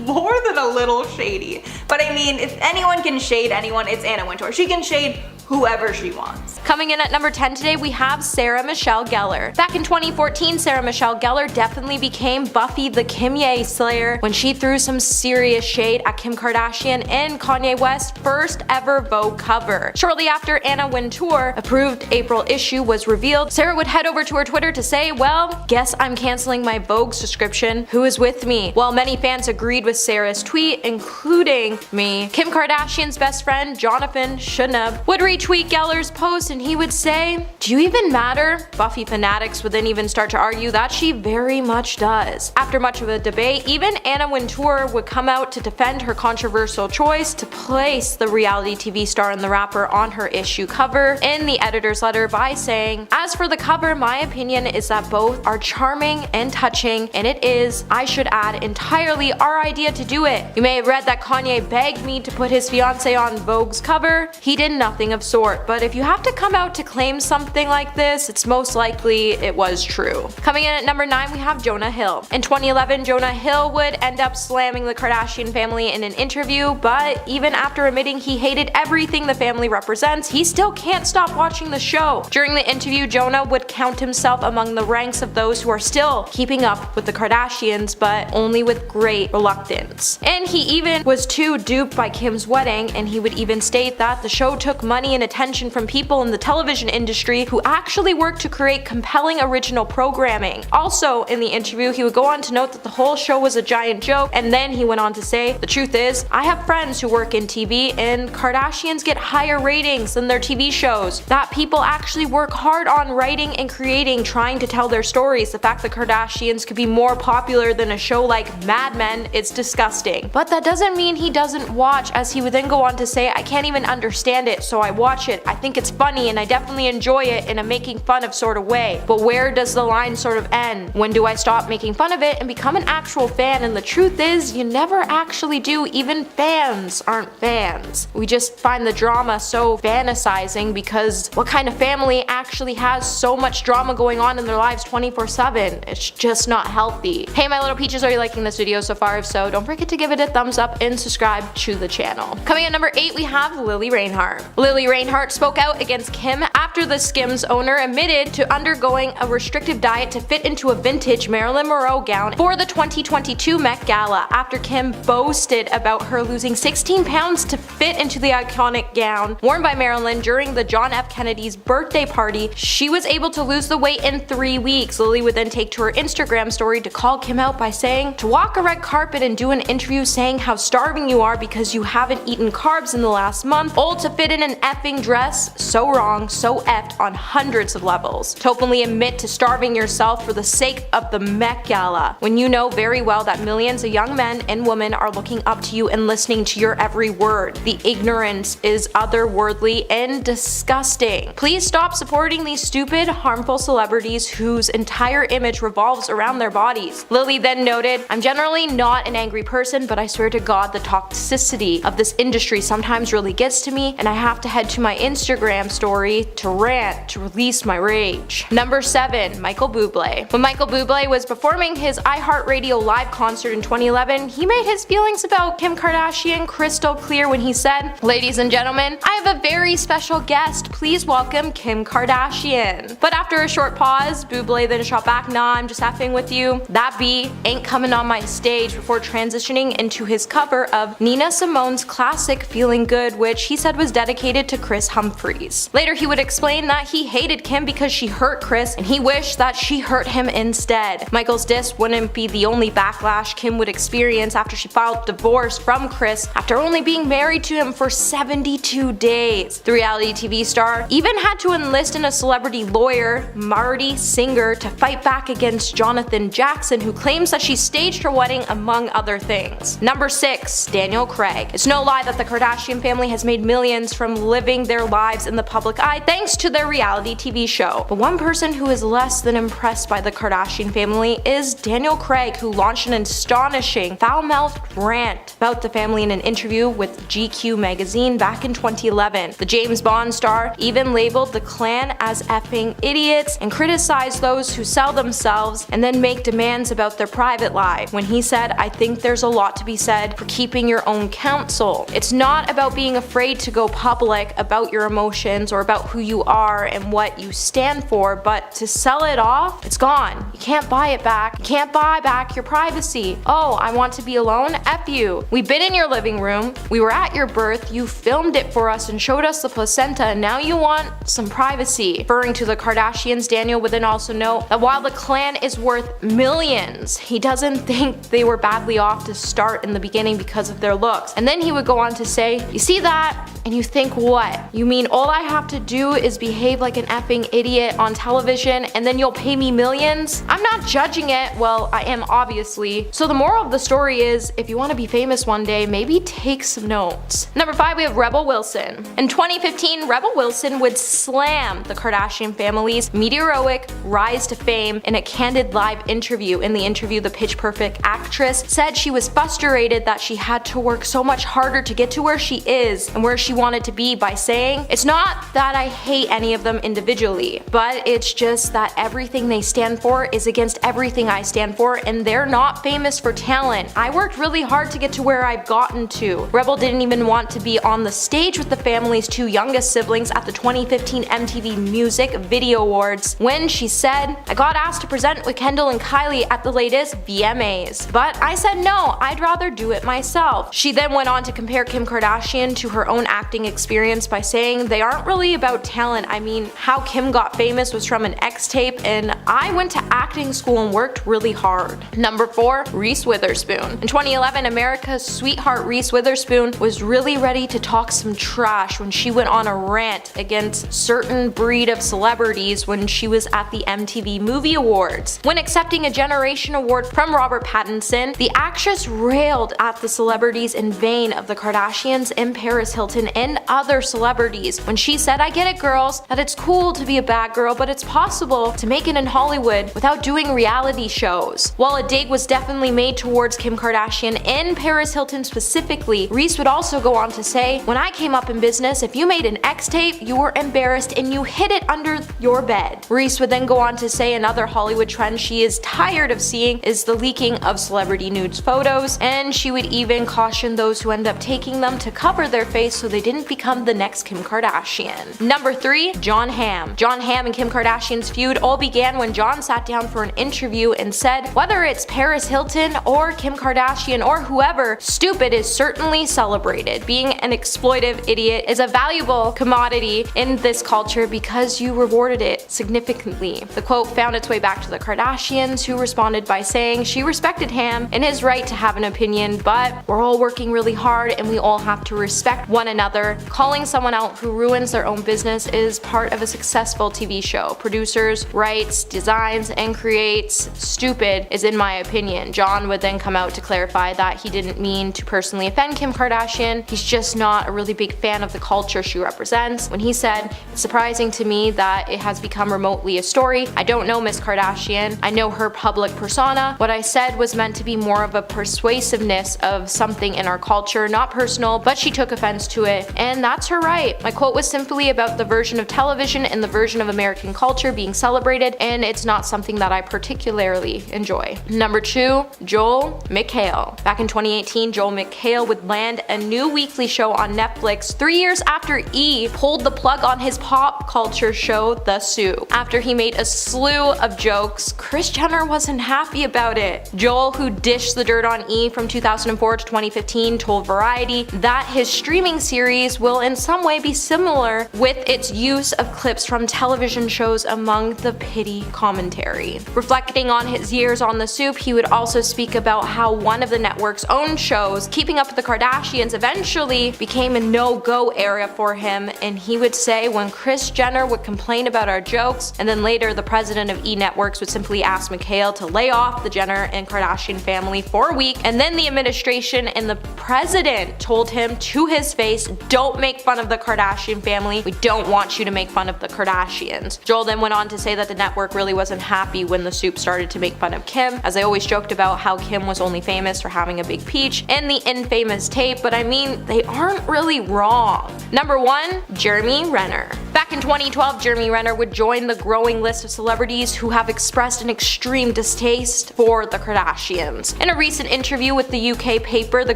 more than a little shady. But I mean, if anyone can shade anyone, it's Anna Wintour. She can shade whoever she wants. Coming in at number 10 today, we have Sarah Michelle Gellar. Back in 2014, Sarah Michelle Gellar definitely became Buffy the Kimye Slayer when she threw some serious shade at Kim Kardashian and Kanye West's first ever Vogue cover. Shortly after Anna Wintour approved April issue was revealed, Sarah would head over to her Twitter to say, well, guess I'm canceling my Vogue subscription. Who is with me? While many fans agreed with Sarah's tweet, including me, Kim Kardashian's best friend, Jonathan Schunab, would retweet Gellar's post and he would say, do you even matter? Buffy fanatics would then even start to argue that she very much does. After much of a debate, even Anna Wintour would come out to defend her controversial choice to place the reality TV star and the rapper on her issue cover in the editor's letter by saying, as for the cover, my opinion is that both are charming and touching, and it is, I should add, entirely our idea to do it. You may have read that Kanye begged me to put his fiancée on Vogue's cover. He did nothing of sort, but if you have to come out to claim something like this, it's most likely it was true. Coming in at number 9, we have Jonah Hill. In 2011, Jonah Hill would end up slamming the Kardashian family in an interview, but even after admitting he hated everything the family represents, he still can't stop watching the show. During the interview, Jonah would count himself among the ranks of those who are still keeping up with the Kardashians, but only with great reluctance. And he even was too duped by Kim's wedding, and he would even state that the show took money and attention from people in the television industry who actually work to create compelling original programming. Also, in the interview, he would go on to note that the whole show was a giant joke, and then he went on to say, the truth is, I have friends who work in TV and Kardashians get higher ratings than their TV shows. That people actually work hard on writing and creating, trying to tell their stories. The fact that Kardashians could be more popular than a show like Mad Men is disgusting. But that doesn't mean he doesn't watch, as he would then go on to say, I can't even understand it, so I watch it. I think it's funny and I definitely enjoy it in a making fun of sort of way. But where does the line sort of end? When do I stop making fun of it and become an actual fan? And the truth is, you never actually do. Even fans aren't fans. We just find the drama so fantasizing because what kind of family actually has so much drama going on in their lives 24/7? It's just not healthy. Hey my little peaches, are you liking this video so far? If so, don't forget to give it a thumbs up and subscribe to the channel. Coming at number 8, we have Lily Reinhart. Lily Reinhart spoke out against Kim after the Skims owner admitted to undergoing a restrictive diet to fit into a vintage Marilyn Monroe gown for the 2022 Met Gala after Kim boasted about her losing 16 pounds to fit into the iconic gown worn by Marilyn during the John F. Kennedy's birthday party. She was able to lose the weight in 3 weeks. Lily would then take to her Instagram story to call Kim out by saying, to walk a red carpet and do an interview saying how starving you are because you haven't eaten carbs in the last month, old to fit in an effing dress, so wrong, so effed on hundreds of levels. To openly admit to starving yourself for the sake of the Met Gala, when you know very well that millions of young men and women are looking up to you and listening to your every word. The ignorance is otherworldly and disgusting. Please stop supporting these stupid, harmful celebrities whose entire image revolves around their bodies. Lily then noted, I'm generally not an angry person, but I swear to God the toxicity of this industry sometimes really gets to me and I have to head to my Instagram story to rant, to release my rage. Number 7, Michael Bublé. When Michael Bublé was performing his iHeartRadio live concert in 2011, he made his feelings about Kim Kardashian crystal clear when he said, ladies and gentlemen, I have a very special guest. Please welcome Kim Kardashian. But after a short pause, Bublé then shot back, nah, I'm just effing with you. That beat ain't coming on my stage, before transitioning into his cover of Nina Simone's classic Feeling Good, which he said was dedicated to Kris Humphries. Later he would explain that he hated Kim because she hurt Kris and he wished that she hurt him instead. Michael's diss wouldn't be the only backlash Kim would experience after she filed divorce from Kris after only being married to him for 72 days. The reality TV star even had to enlist in a celebrity lawyer, Marty Singer, to fight back against Jonathan Jackson, who claims that she staged her wedding among other things. Number 6, Daniel Craig. It's no lie that the Kardashian family has made millions from living their lives in the public eye thanks thanks to their reality TV show. But one person who is less than impressed by the Kardashian family is Daniel Craig, who launched an astonishing foul-mouthed rant about the family in an interview with GQ magazine back in 2011. The James Bond star even labeled the clan as effing idiots and criticized those who sell themselves and then make demands about their private life, when he said, "I think there's a lot to be said for keeping your own counsel. It's not about being afraid to go public about your emotions or about who you are and what you stand for, but to sell it off, it's gone. You can't buy it back. You can't buy back your privacy. Oh, I want to be alone? F you. We've been in your living room. We were at your birth. You filmed it for us and showed us the placenta, and now you want some privacy." Referring to the Kardashians, Daniel would then also note that while the clan is worth millions, he doesn't think they were badly off to start in the beginning because of their looks. And then he would go on to say, "You see that? And you think what? You mean all I have to do is behave like an effing idiot on television and then you'll pay me millions? I'm not judging it. Well, I am obviously. So the moral of the story is, if you want to be famous one day, maybe take some notes." Number 5, we have Rebel Wilson. In 2015, Rebel Wilson would slam the Kardashian family's meteoric rise to fame in a candid live interview. In the interview, the Pitch Perfect actress said she was frustrated that she had to work so much harder to get to where she is and where she wanted to be, by saying, "It's not that I hate any of them individually, but it's just that everything they stand for is against everything I stand for, and they're not famous for talent. I worked really hard to get to where I've gotten to." Rebel didn't even want to be on the stage with the family's 2 youngest siblings at the 2015 MTV Music Video Awards, when she said, "I got asked to present with Kendall and Kylie at the latest VMAs, but I said no, I'd rather do it myself." She then went on to compare Kim Kardashian to her own acting experience by saying, "They aren't really about talent. I mean, how Kim got famous was from an X tape, and I went to acting school and worked really hard." Number 4, Reese Witherspoon. In 2011, America's sweetheart Reese Witherspoon was really ready to talk some trash when she went on a rant against certain breed of celebrities when she was at the MTV Movie Awards. When accepting a Generation Award from Robert Pattinson, the actress railed at the celebrities in vain of the Kardashians and Paris Hilton and other celebrities when she said, "I get it, girls, that it's cool to be a bad girl, but it's possible to make it in Hollywood without doing reality shows." While a dig was definitely made towards Kim Kardashian and Paris Hilton specifically, Reese would also go on to say, "When I came up in business, if you made an X tape, you were embarrassed and you hid it under your bed." Reese would then go on to say another Hollywood trend she is tired of seeing is the leaking of celebrity nudes photos, and she would even caution those who end up taking them to cover their face so they didn't become the next Kim Kardashian. Number 3, Jon Hamm. Jon Hamm and Kim Kardashian's feud all began when Jon sat down for an interview and said, "Whether it's Paris Hilton or Kim Kardashian or whoever, stupid is certainly celebrated. Being an exploitive idiot is a valuable commodity in this culture because you rewarded it significantly." The quote found its way back to the Kardashians, who responded by saying she respected Hamm and his right to have an opinion, but we're all working really hard and we all have to respect one another. Calling someone out who ruins their own business is part of a successful TV show. Producers, writes, designs, and creates. Stupid is in my opinion. Jon would then come out to clarify that he didn't mean to personally offend Kim Kardashian. He's just not a really big fan of the culture she represents, when he said, "It's surprising to me that it has become remotely a story. I don't know Miss Kardashian. I know her public persona. What I said was meant to be more of a persuasiveness of something in our culture, not personal, but she took offense to it, and that's her right. My quote was simply about the version of television and the version of American culture being celebrated, and it's not something that I particularly enjoy." Number 2, Joel McHale. Back in 2018, Joel McHale would land a new weekly show on Netflix 3 years after E! Pulled the plug on his pop culture show, The Sue. After he made a slew of jokes, Kris Jenner wasn't happy about it. Joel, who dished the dirt on E! From 2004 to 2015, told Variety that his streaming series will in some way be similar with its use of clips from television shows among the pity commentary. Reflecting on his years on The Soup, he would also speak about how one of the network's own shows, Keeping Up with the Kardashians, eventually became a no-go area for him, and he would say when Kris Jenner would complain about our jokes, and then later the president of E! Networks would simply ask McHale to lay off the Jenner and Kardashian family for a week, and then the administration and the president told him to his face, "Don't make fun of the Kardashian family. We don't want wants you to make fun of the Kardashians. Joel then went on to say that the network really wasn't happy when the Soup started to make fun of Kim, as they always joked about how Kim was only famous for having a big peach and the infamous tape, but I mean, they aren't really wrong. Number 1. Jeremy Renner. Back in 2012, Jeremy Renner would join the growing list of celebrities who have expressed an extreme distaste for the Kardashians. In a recent interview with the UK paper The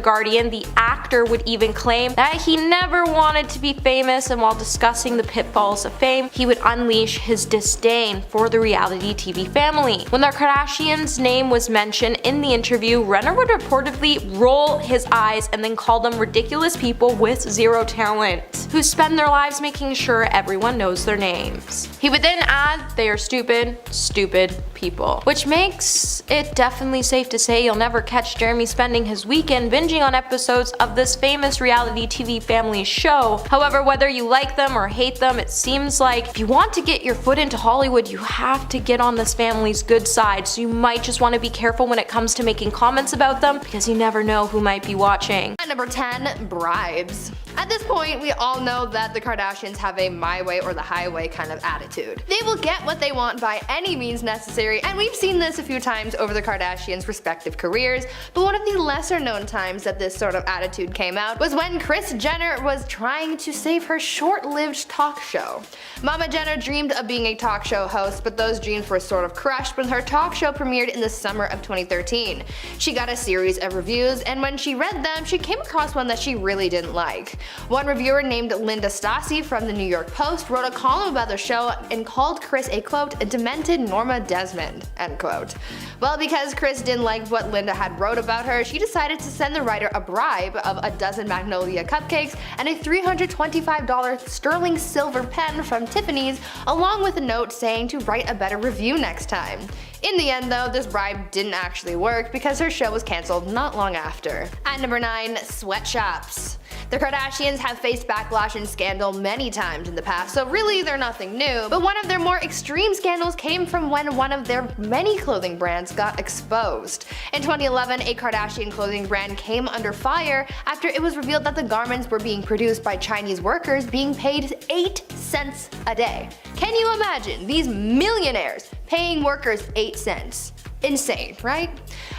Guardian, the actor would even claim that he never wanted to be famous, and while discussing the pitfalls of fame, he would unleash his disdain for the reality TV family. When the Kardashians' name was mentioned in the interview, Renner would reportedly roll his eyes and then call them ridiculous people with zero talent, who spend their lives making sure everyone knows their names. He would then add, they are stupid people. Which makes it definitely safe to say you'll never catch Jeremy spending his weekend binging on episodes of this famous reality TV family show. However, whether you like them or hate them, it seems like if you want to get your foot into Hollywood, you have to get on this family's good side, so you might just want to be careful when it comes to making comments about them, because you never know who might be watching. At number 10, Bribes. At this point, we all know that the Kardashians have a my way or the highway kind of attitude. They will get what they want by any means necessary, and we've seen this a few times over the Kardashians' respective careers, but one of the lesser known times that this sort of attitude came out was when Kris Jenner was trying to save her short-lived talk show. Mama Jenner dreamed of being a talk show host, but those dreams were sort of crushed when her talk show premiered in the summer of 2013. She got a series of reviews, and when she read them, she came across one that she really didn't like. One reviewer named Linda Stassi from the New York Post wrote a column about the show and called Kris a quote, demented Norma Desmond, end quote. Well, because Kris didn't like what Linda had wrote about her, she decided to send the writer a bribe of a dozen Magnolia cupcakes and a $325 sterling silver pen from Tiffany's, along with a note saying to write a better review next time. In the end though, this bribe didn't actually work because her show was cancelled not long after. At number 9, sweatshops. The Kardashians have faced backlash and scandal many times in the past, so really they're nothing new, but one of their more extreme scandals came from when one of their many clothing brands got exposed. In 2011, a Kardashian clothing brand came under fire after it was revealed that the garments were being produced by Chinese workers being paid 8 cents a day. Can you imagine these millionaires paying workers 8 cents? Insane, right?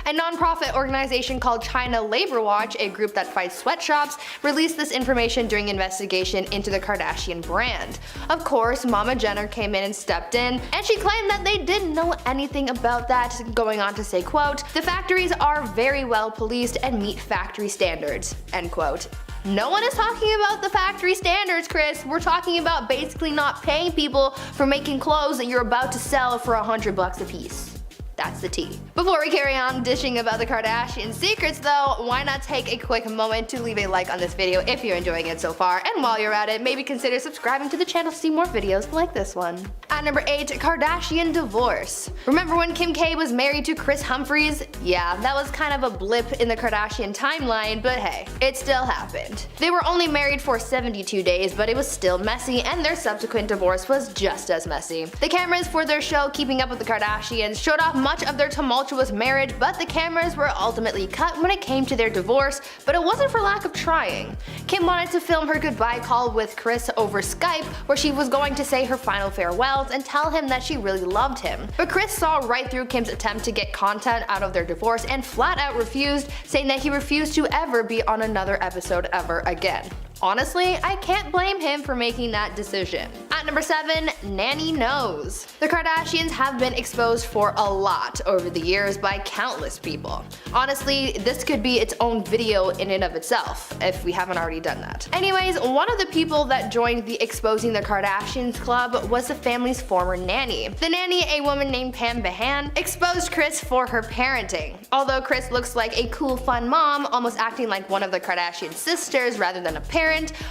A non-profit organization called China Labor Watch, a group that fights sweatshops, released this information during investigation into the Kardashian brand. Of course, Mama Jenner came in and stepped in, and she claimed that they didn't know anything about that, going on to say, quote, the factories are very well policed and meet factory standards, end quote. No one is talking about the factory standards, Kris. We're talking about basically not paying people for making clothes that you're about to sell for $100 a piece. That's the tea. Before we carry on dishing about the Kardashian secrets though, why not take a quick moment to leave a like on this video if you're enjoying it so far, and while you're at it, maybe consider subscribing to the channel to see more videos like this one. At number 8, Kardashian divorce. Remember when Kim K was married to Kris Humphries? Yeah, that was kind of a blip in the Kardashian timeline, but hey, it still happened. They were only married for 72 days, but it was still messy, and their subsequent divorce was just as messy. The cameras for their show Keeping Up with the Kardashians showed off much of their tumultuous marriage, but the cameras were ultimately cut when it came to their divorce, but it wasn't for lack of trying. Kim wanted to film her goodbye call with Kris over Skype, where she was going to say her final farewells and tell him that she really loved him. But Kris saw right through Kim's attempt to get content out of their divorce and flat out refused, saying that he refused to ever be on another episode ever again. Honestly, I can't blame him for making that decision. At number 7, Nanny Knows. The Kardashians have been exposed for a lot over the years by countless people. Honestly, this could be its own video in and of itself, if we haven't already done that. Anyways, one of the people that joined the Exposing the Kardashians club was the family's former nanny. The nanny, a woman named Pam Behan, exposed Kris for her parenting. Although Kris looks like a cool, fun mom, almost acting like one of the Kardashian sisters rather than a parent,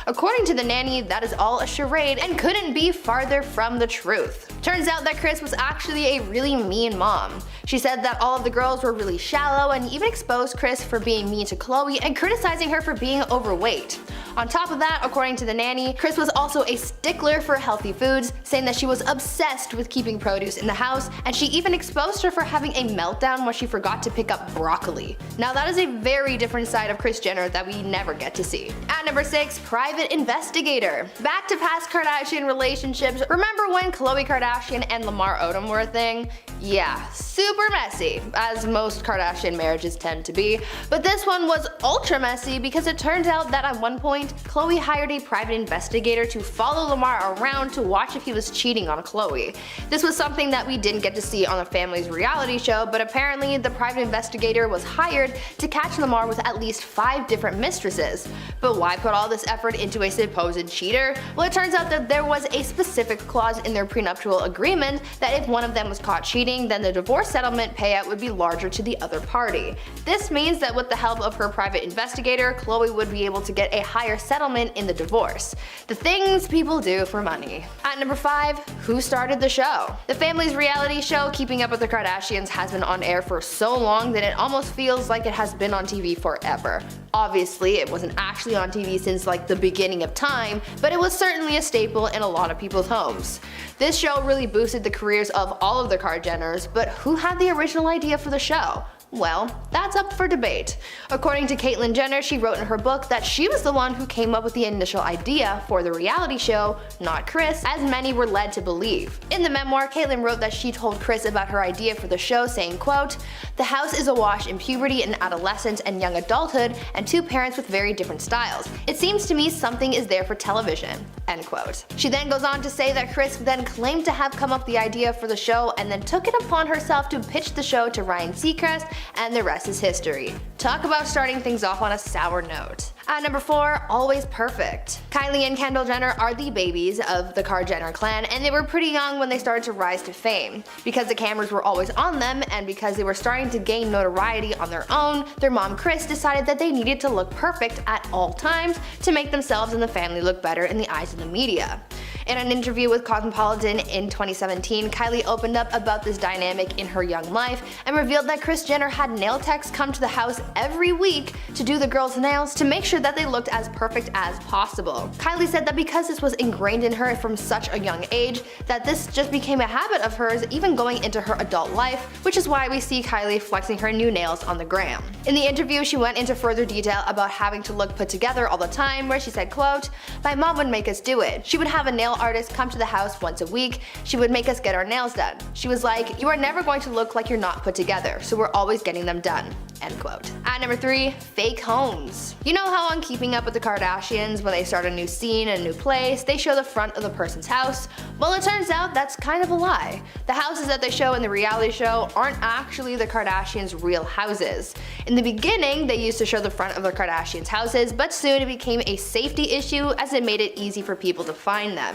according to the nanny, that is all a charade and couldn't be farther from the truth. Turns out that Kris was actually a really mean mom. She said that all of the girls were really shallow and even exposed Kris for being mean to Khloe and criticizing her for being overweight. On top of that, according to the nanny, Kris was also a stickler for healthy foods, saying that she was obsessed with keeping produce in the house, and she even exposed her for having a meltdown when she forgot to pick up broccoli. Now that is a very different side of Kris Jenner that we never get to see. At number 6, private investigator. Back to past Kardashian relationships. Remember when Khloe Kardashian and Lamar Odom were a thing? Yeah, super messy, as most Kardashian marriages tend to be, but this one was ultra messy because it turns out that at one point, Khloe hired a private investigator to follow Lamar around to watch if he was cheating on Khloe. This was something that we didn't get to see on the family's reality show, but apparently the private investigator was hired to catch Lamar with at least 5 different mistresses. But why put all this effort into a supposed cheater? Well, it turns out that there was a specific clause in their prenuptial agreement that if one of them was caught cheating, then the divorce settlement payout would be larger to the other party. This means that with the help of her private investigator, Khloe would be able to get a higher settlement in the divorce. The things people do for money. At number 5, who started the show? The family's reality show, Keeping Up with the Kardashians, has been on air for so long that it almost feels like it has been on TV forever. Obviously, it wasn't actually on TV since like the beginning of time, but it was certainly a staple in a lot of people's homes. This show really boosted the careers of all of the Kardashians, but who had the original idea for the show? Well, that's up for debate. According to Caitlyn Jenner, she wrote in her book that she was the one who came up with the initial idea for the reality show, not Kris, as many were led to believe. In the memoir, Caitlyn wrote that she told Kris about her idea for the show, saying, quote, "The house is awash in puberty and adolescence and young adulthood, and 2 parents with very different styles. It seems to me something is there for television." End quote. She then goes on to say that Kris then claimed to have come up with the idea for the show and then took it upon herself to pitch the show to Ryan Seacrest, and the rest is history. Talk about starting things off on a sour note. At number 4, always perfect. Kylie and Kendall Jenner are the babies of the Kar Jenner clan, and they were pretty young when they started to rise to fame. Because the cameras were always on them, and because they were starting to gain notoriety on their own, their mom Kris decided that they needed to look perfect at all times to make themselves and the family look better in the eyes of the media. In an interview with Cosmopolitan in 2017, Kylie opened up about this dynamic in her young life and revealed that Kris Jenner had nail techs come to the house every week to do the girls' nails to make sure that they looked as perfect as possible. Kylie said that because this was ingrained in her from such a young age, that this just became a habit of hers even going into her adult life, which is why we see Kylie flexing her new nails on the gram. In the interview, she went into further detail about having to look put together all the time, where she said, quote, "My mom would make us do it. She would have a nail artist come to the house once a week. She would make us get our nails done. She was like, you are never going to look like you're not put together, so we're always getting them done." End quote. At number 3, fake homes. You know how on Keeping Up with the Kardashians, when they start a new scene, a new place, they show the front of the person's house? Well, it turns out that's kind of a lie. The houses that they show in the reality show aren't actually the Kardashians' real houses. In the beginning, they used to show the front of the Kardashians' houses, but soon it became a safety issue as it made it easy for people to find them.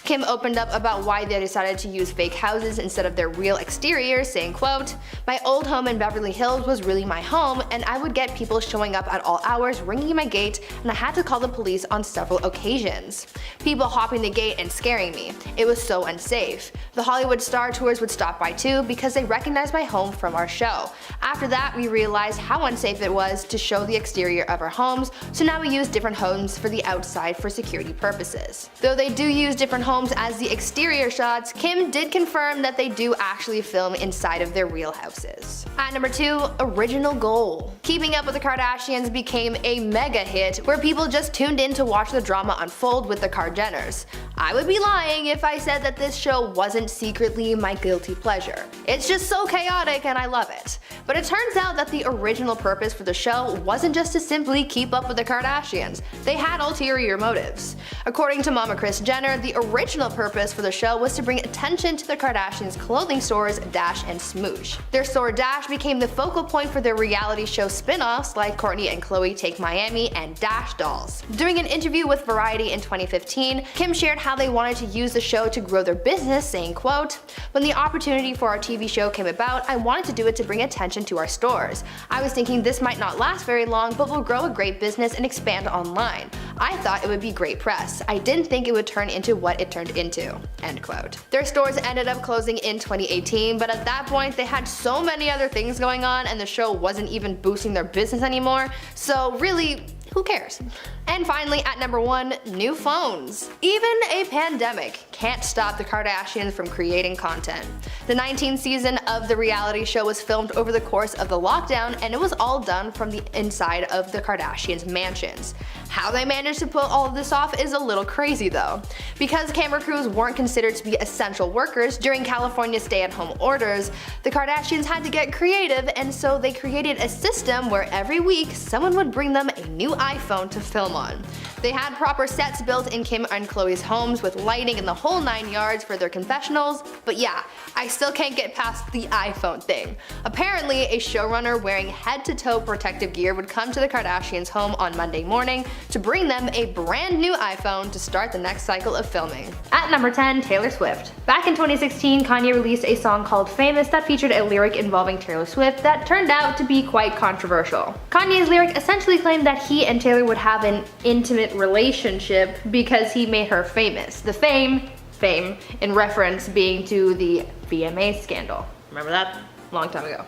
Kim opened up about why they decided to use fake houses instead of their real exteriors, saying, quote, "My old home in Beverly Hills was really my home, and I would get people showing up at all hours ringing my gate, and I had to call the police on several occasions. People hopping the gate and scaring me. It was so unsafe. The Hollywood Star Tours would stop by too because they recognized my home from our show. After that, we realized how unsafe it was to show the exterior of our homes, so now we use different homes for the outside for security purposes." Though they do use different homes as the exterior shots, Kim did confirm that they do actually film inside of their real houses. At number 2, original goal. Keeping Up with the Kardashians became a mega hit where people just tuned in to watch the drama unfold with the Kar Jenners. I would be lying if I said that this show wasn't secretly my guilty pleasure. It's just so chaotic and I love it. But it turns out that the original purpose for the show wasn't just to simply keep up with the Kardashians. They had ulterior motives. According to Mama Kris Jenner, the original purpose for the show was to bring attention to the Kardashians' clothing stores Dash and Smoosh. Their store Dash became the focal point for their reality show spin-offs like Kourtney and Khloe Take Miami and Dash Dolls. During an interview with Variety in 2015, Kim shared how they wanted to use the show to grow their business, saying, quote, "When the opportunity for our TV show came about, I wanted to do it to bring attention to our stores. I was thinking this might not last very long, but will grow a great business and expand online. I thought it would be great press. I didn't think it would turn into what it turned into." End quote. Their stores ended up closing in 2018, but at that point they had so many other things going on and the show wasn't even boosting their business anymore, so really, who cares? And finally, at number 1, new phones. Even a pandemic can't stop the Kardashians from creating content. The 19th season of the reality show was filmed over the course of the lockdown, and it was all done from the inside of the Kardashians' mansions. How they managed to pull all of this off is a little crazy though. Because camera crews weren't considered to be essential workers during California's stay-at-home orders, the Kardashians had to get creative, and so they created a system where every week someone would bring them a new iPhone to film on. They had proper sets built in Kim and Khloe's homes with lighting and the whole 9 yards for their confessionals, but yeah, I still can't get past the iPhone thing. Apparently, a showrunner wearing head-to-toe protective gear would come to the Kardashians' home on Monday morning to bring them a brand new iPhone to start the next cycle of filming. At number 10, Taylor Swift. Back in 2016, Kanye released a song called Famous that featured a lyric involving Taylor Swift that turned out to be quite controversial. Kanye's lyric essentially claimed that he and Taylor would have an intimate relationship because he made her famous. The fame in reference being to the VMA scandal. Remember that? Long time ago.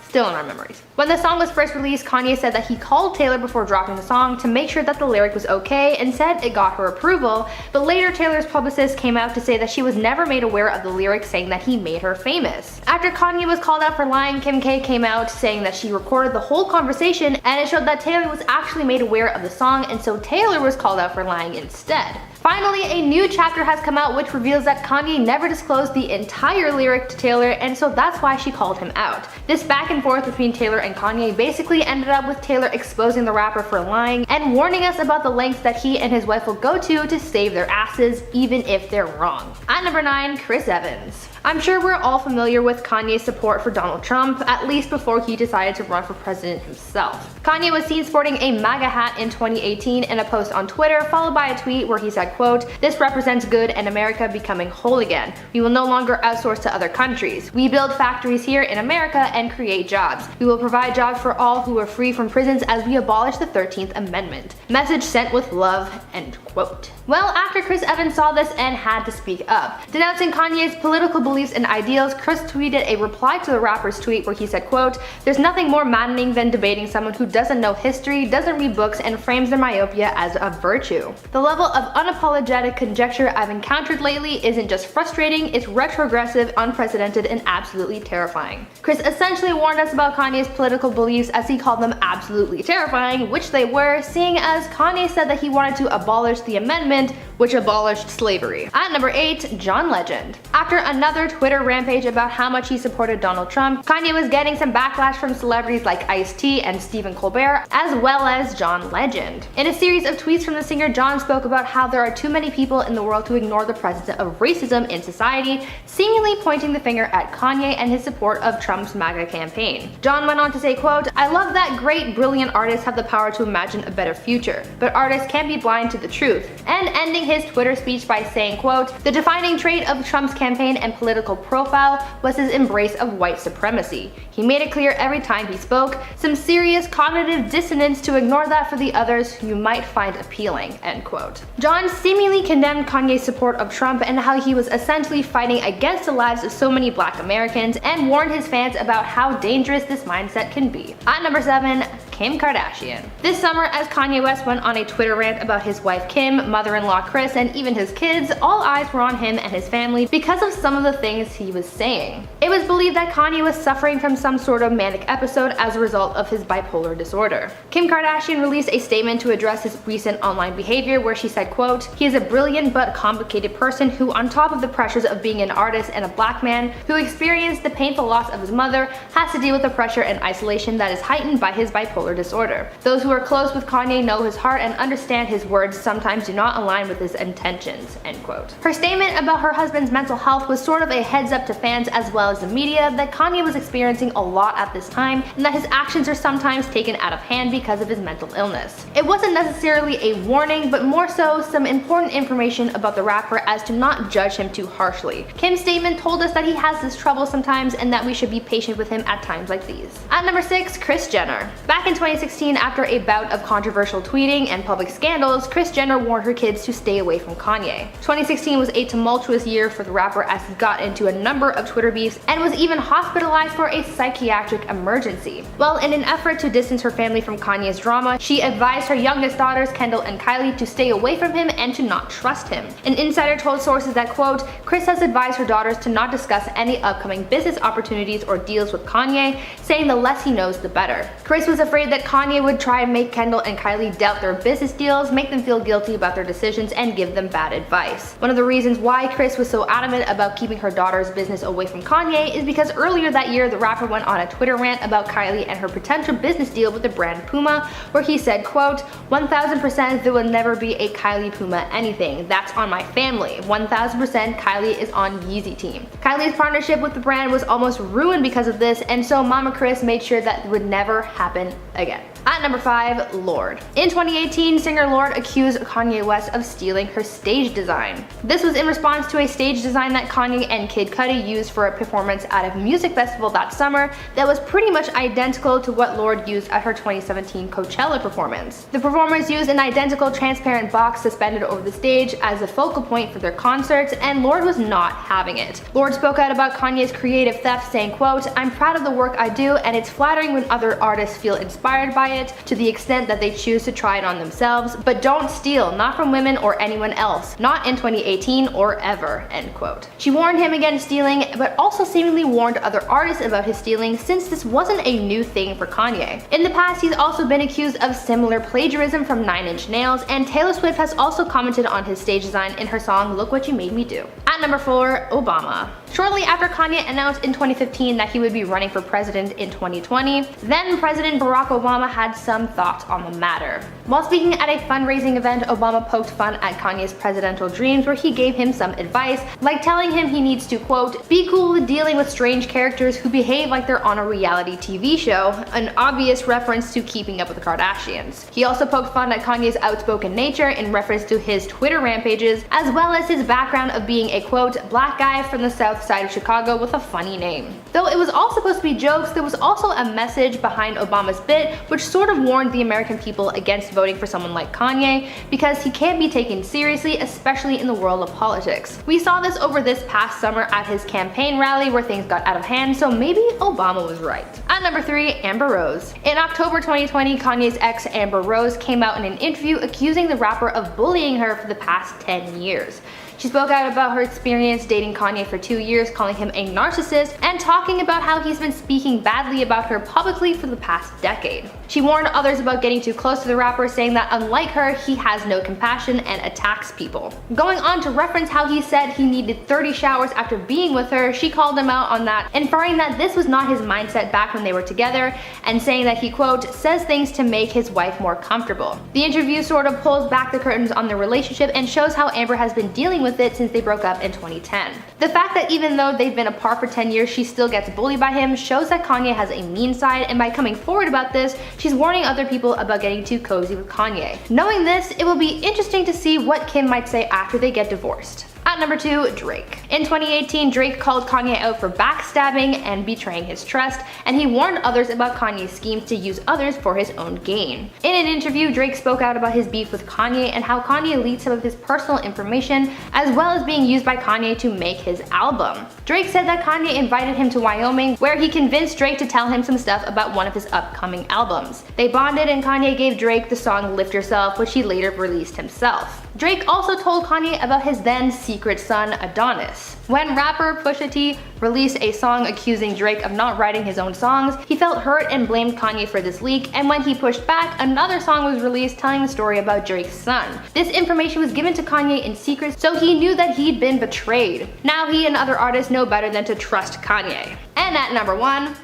Still in our memories. When the song was first released, Kanye said that he called Taylor before dropping the song to make sure that the lyric was okay and said it got her approval, but later Taylor's publicist came out to say that she was never made aware of the lyric saying that he made her famous. After Kanye was called out for lying, Kim K came out saying that she recorded the whole conversation and it showed that Taylor was actually made aware of the song, and so Taylor was called out for lying instead. Finally, a new chapter has come out which reveals that Kanye never disclosed the entire lyric to Taylor, and so that's why she called him out. This back and forth between Taylor and Kanye basically ended up with Taylor exposing the rapper for lying and warning us about the lengths that he and his wife will go to save their asses, even if they're wrong. At number 9, Chris Evans. I'm sure we're all familiar with Kanye's support for Donald Trump, at least before he decided to run for president himself. Kanye was seen sporting a MAGA hat in 2018 in a post on Twitter, followed by a tweet where he said, quote, "This represents good and America becoming whole again. We will no longer outsource to other countries. We build factories here in America and create jobs. We will provide jobs for all who are free from prisons as we abolish the 13th Amendment. Message sent with love," end quote. Well, after Chris Evans saw this and had to speak up. Denouncing Kanye's political beliefs and ideals, Chris tweeted a reply to the rapper's tweet where he said, quote, "There's nothing more maddening than debating someone who doesn't know history, doesn't read books, and frames their myopia as a virtue. The level of unapologetic conjecture I've encountered lately isn't just frustrating, it's retrogressive, unprecedented, and absolutely terrifying." Chris essentially warned us about Kanye's political beliefs as he called them absolutely terrifying, which they were, seeing as Kanye said that he wanted to abolish the amendment, which abolished slavery. At number 8, John Legend. After another Twitter rampage about how much he supported Donald Trump, Kanye was getting some backlash from celebrities like Ice-T and Stephen Colbert, as well as John Legend. In a series of tweets from the singer, John spoke about how there are too many people in the world who ignore the presence of racism in society, seemingly pointing the finger at Kanye and his support of Trump's MAGA campaign. John went on to say, quote, "I love that great, brilliant artists have the power to imagine a better future, but artists can't be blind to the truth," and ending his Twitter speech by saying, quote, "The defining trait of Trump's campaign and political profile was his embrace of white supremacy. He made it clear every time he spoke, some serious cognitive dissonance to ignore that for the others who you might find appealing," end quote. John seemingly condemned Kanye's support of Trump and how he was essentially fighting against the lives of so many Black Americans, and warned his fans about how dangerous this mindset can be. At number 7, Kim Kardashian. This summer, as Kanye West went on a Twitter rant about his wife Kim, mother-in-law Kris, and even his kids, all eyes were on him and his family because of some of the things he was saying. It was believed that Kanye was suffering from some sort of manic episode as a result of his bipolar disorder. Kim Kardashian released a statement to address his recent online behavior where she said, quote, "He is a brilliant but complicated person who, on top of the pressures of being an artist and a Black man who experienced the painful loss of his mother, has to deal with the pressure and isolation that is heightened by his bipolar disorder. Those who are close with Kanye know his heart and understand his words sometimes do not align with his intentions," end quote. Her statement about her husband's mental health was sort of a heads up to fans as well as the media that Kanye was experiencing a lot at this time and that his actions are sometimes taken out of hand because of his mental illness. It wasn't necessarily a warning, but more so some important information about the rapper as to not judge him too harshly. Kim's statement told us that he has this trouble sometimes and that we should be patient with him at times like these. At number 6, Kris Jenner. Back in in 2016, after a bout of controversial tweeting and public scandals, Kris Jenner warned her kids to stay away from Kanye. 2016 was a tumultuous year for the rapper as he got into a number of Twitter beefs and was even hospitalized for a psychiatric emergency. Well, in an effort to distance her family from Kanye's drama, she advised her youngest daughters, Kendall and Kylie, to stay away from him and to not trust him. An insider told sources that, quote, Kris has advised her daughters to not discuss any upcoming business opportunities or deals with Kanye, saying the less he knows the better. Kris was afraid that Kanye would try and make Kendall and Kylie doubt their business deals, make them feel guilty about their decisions, and give them bad advice. One of the reasons why Kris was so adamant about keeping her daughter's business away from Kanye is because earlier that year the rapper went on a Twitter rant about Kylie and her potential business deal with the brand Puma, where he said, quote, 1000% there will never be a Kylie Puma anything. That's on my family. 1000% Kylie is on Yeezy team. Kylie's partnership with the brand was almost ruined because of this, and so Mama Kris made sure that it would never happen again. At number 5, Lorde. In 2018, singer Lorde accused Kanye West of stealing her stage design. This was in response to a stage design that Kanye and Kid Cudi used for a performance at a music festival that summer that was pretty much identical to what Lorde used at her 2017 Coachella performance. The performers used an identical transparent box suspended over the stage as a focal point for their concerts, and Lorde was not having it. Lorde spoke out about Kanye's creative theft, saying, quote, I'm proud of the work I do, and it's flattering when other artists feel inspired by it to the extent that they choose to try it on themselves, but don't steal, not from women or anyone else, not in 2018 or ever, end quote. She warned him against stealing, but also seemingly warned other artists about his stealing, since this wasn't a new thing for Kanye. In the past, he's also been accused of similar plagiarism from 9 Inch Nails, and Taylor Swift has also commented on his stage design in her song Look What You Made Me Do. At number 4, Obama. Shortly after Kanye announced in 2015 that he would be running for president in 2020, then President Barack Obama had some thoughts on the matter. While speaking at a fundraising event, Obama poked fun at Kanye's presidential dreams, where he gave him some advice, like telling him he needs to, quote, be cool with dealing with strange characters who behave like they're on a reality TV show, an obvious reference to Keeping Up with the Kardashians. He also poked fun at Kanye's outspoken nature in reference to his Twitter rampages, as well as his background of being a, quote, black guy from the south side of Chicago with a funny name. Though it was all supposed to be jokes, there was also a message behind Obama's bit, which sort of warned the American people against voting for someone like Kanye, because he can't be taken seriously, especially in the world of politics. We saw this over this past summer at his campaign rally where things got out of hand, so maybe Obama was right. At number 3, Amber Rose. In October 2020, Kanye's ex Amber Rose came out in an interview accusing the rapper of bullying her for the past 10 years. She spoke out about her experience dating Kanye for 2 years, calling him a narcissist, and talking about how he's been speaking badly about her publicly for the past decade. She warned others about getting too close to the rapper, saying that unlike her, he has no compassion and attacks people. Going on to reference how he said he needed 30 showers after being with her, she called him out on that, inferring that this was not his mindset back when they were together, and saying that he, quote, says things to make his wife more comfortable. The interview sort of pulls back the curtains on their relationship and shows how Amber has been dealing with it since they broke up in 2010. The fact that even though they've been apart for 10 years, she still gets bullied by him shows that Kanye has a mean side, and by coming forward about this, she's warning other people about getting too cozy with Kanye. Knowing this, it will be interesting to see what Kim might say after they get divorced. At number 2, Drake. In 2018, Drake called Kanye out for backstabbing and betraying his trust, and he warned others about Kanye's schemes to use others for his own gain. In an interview, Drake spoke out about his beef with Kanye and how Kanye leaked some of his personal information, as well as being used by Kanye to make his album. Drake said that Kanye invited him to Wyoming, where he convinced Drake to tell him some stuff about one of his upcoming albums. They bonded, and Kanye gave Drake the song Lift Yourself, which he later released himself. Drake also told Kanye about his then secret son, Adonis. When rapper Pusha T released a song accusing Drake of not writing his own songs, he felt hurt and blamed Kanye for this leak, and when he pushed back, another song was released telling the story about Drake's son. This information was given to Kanye in secret, so he knew that he'd been betrayed. Now he and other artists know better than to trust Kanye. And at number 1,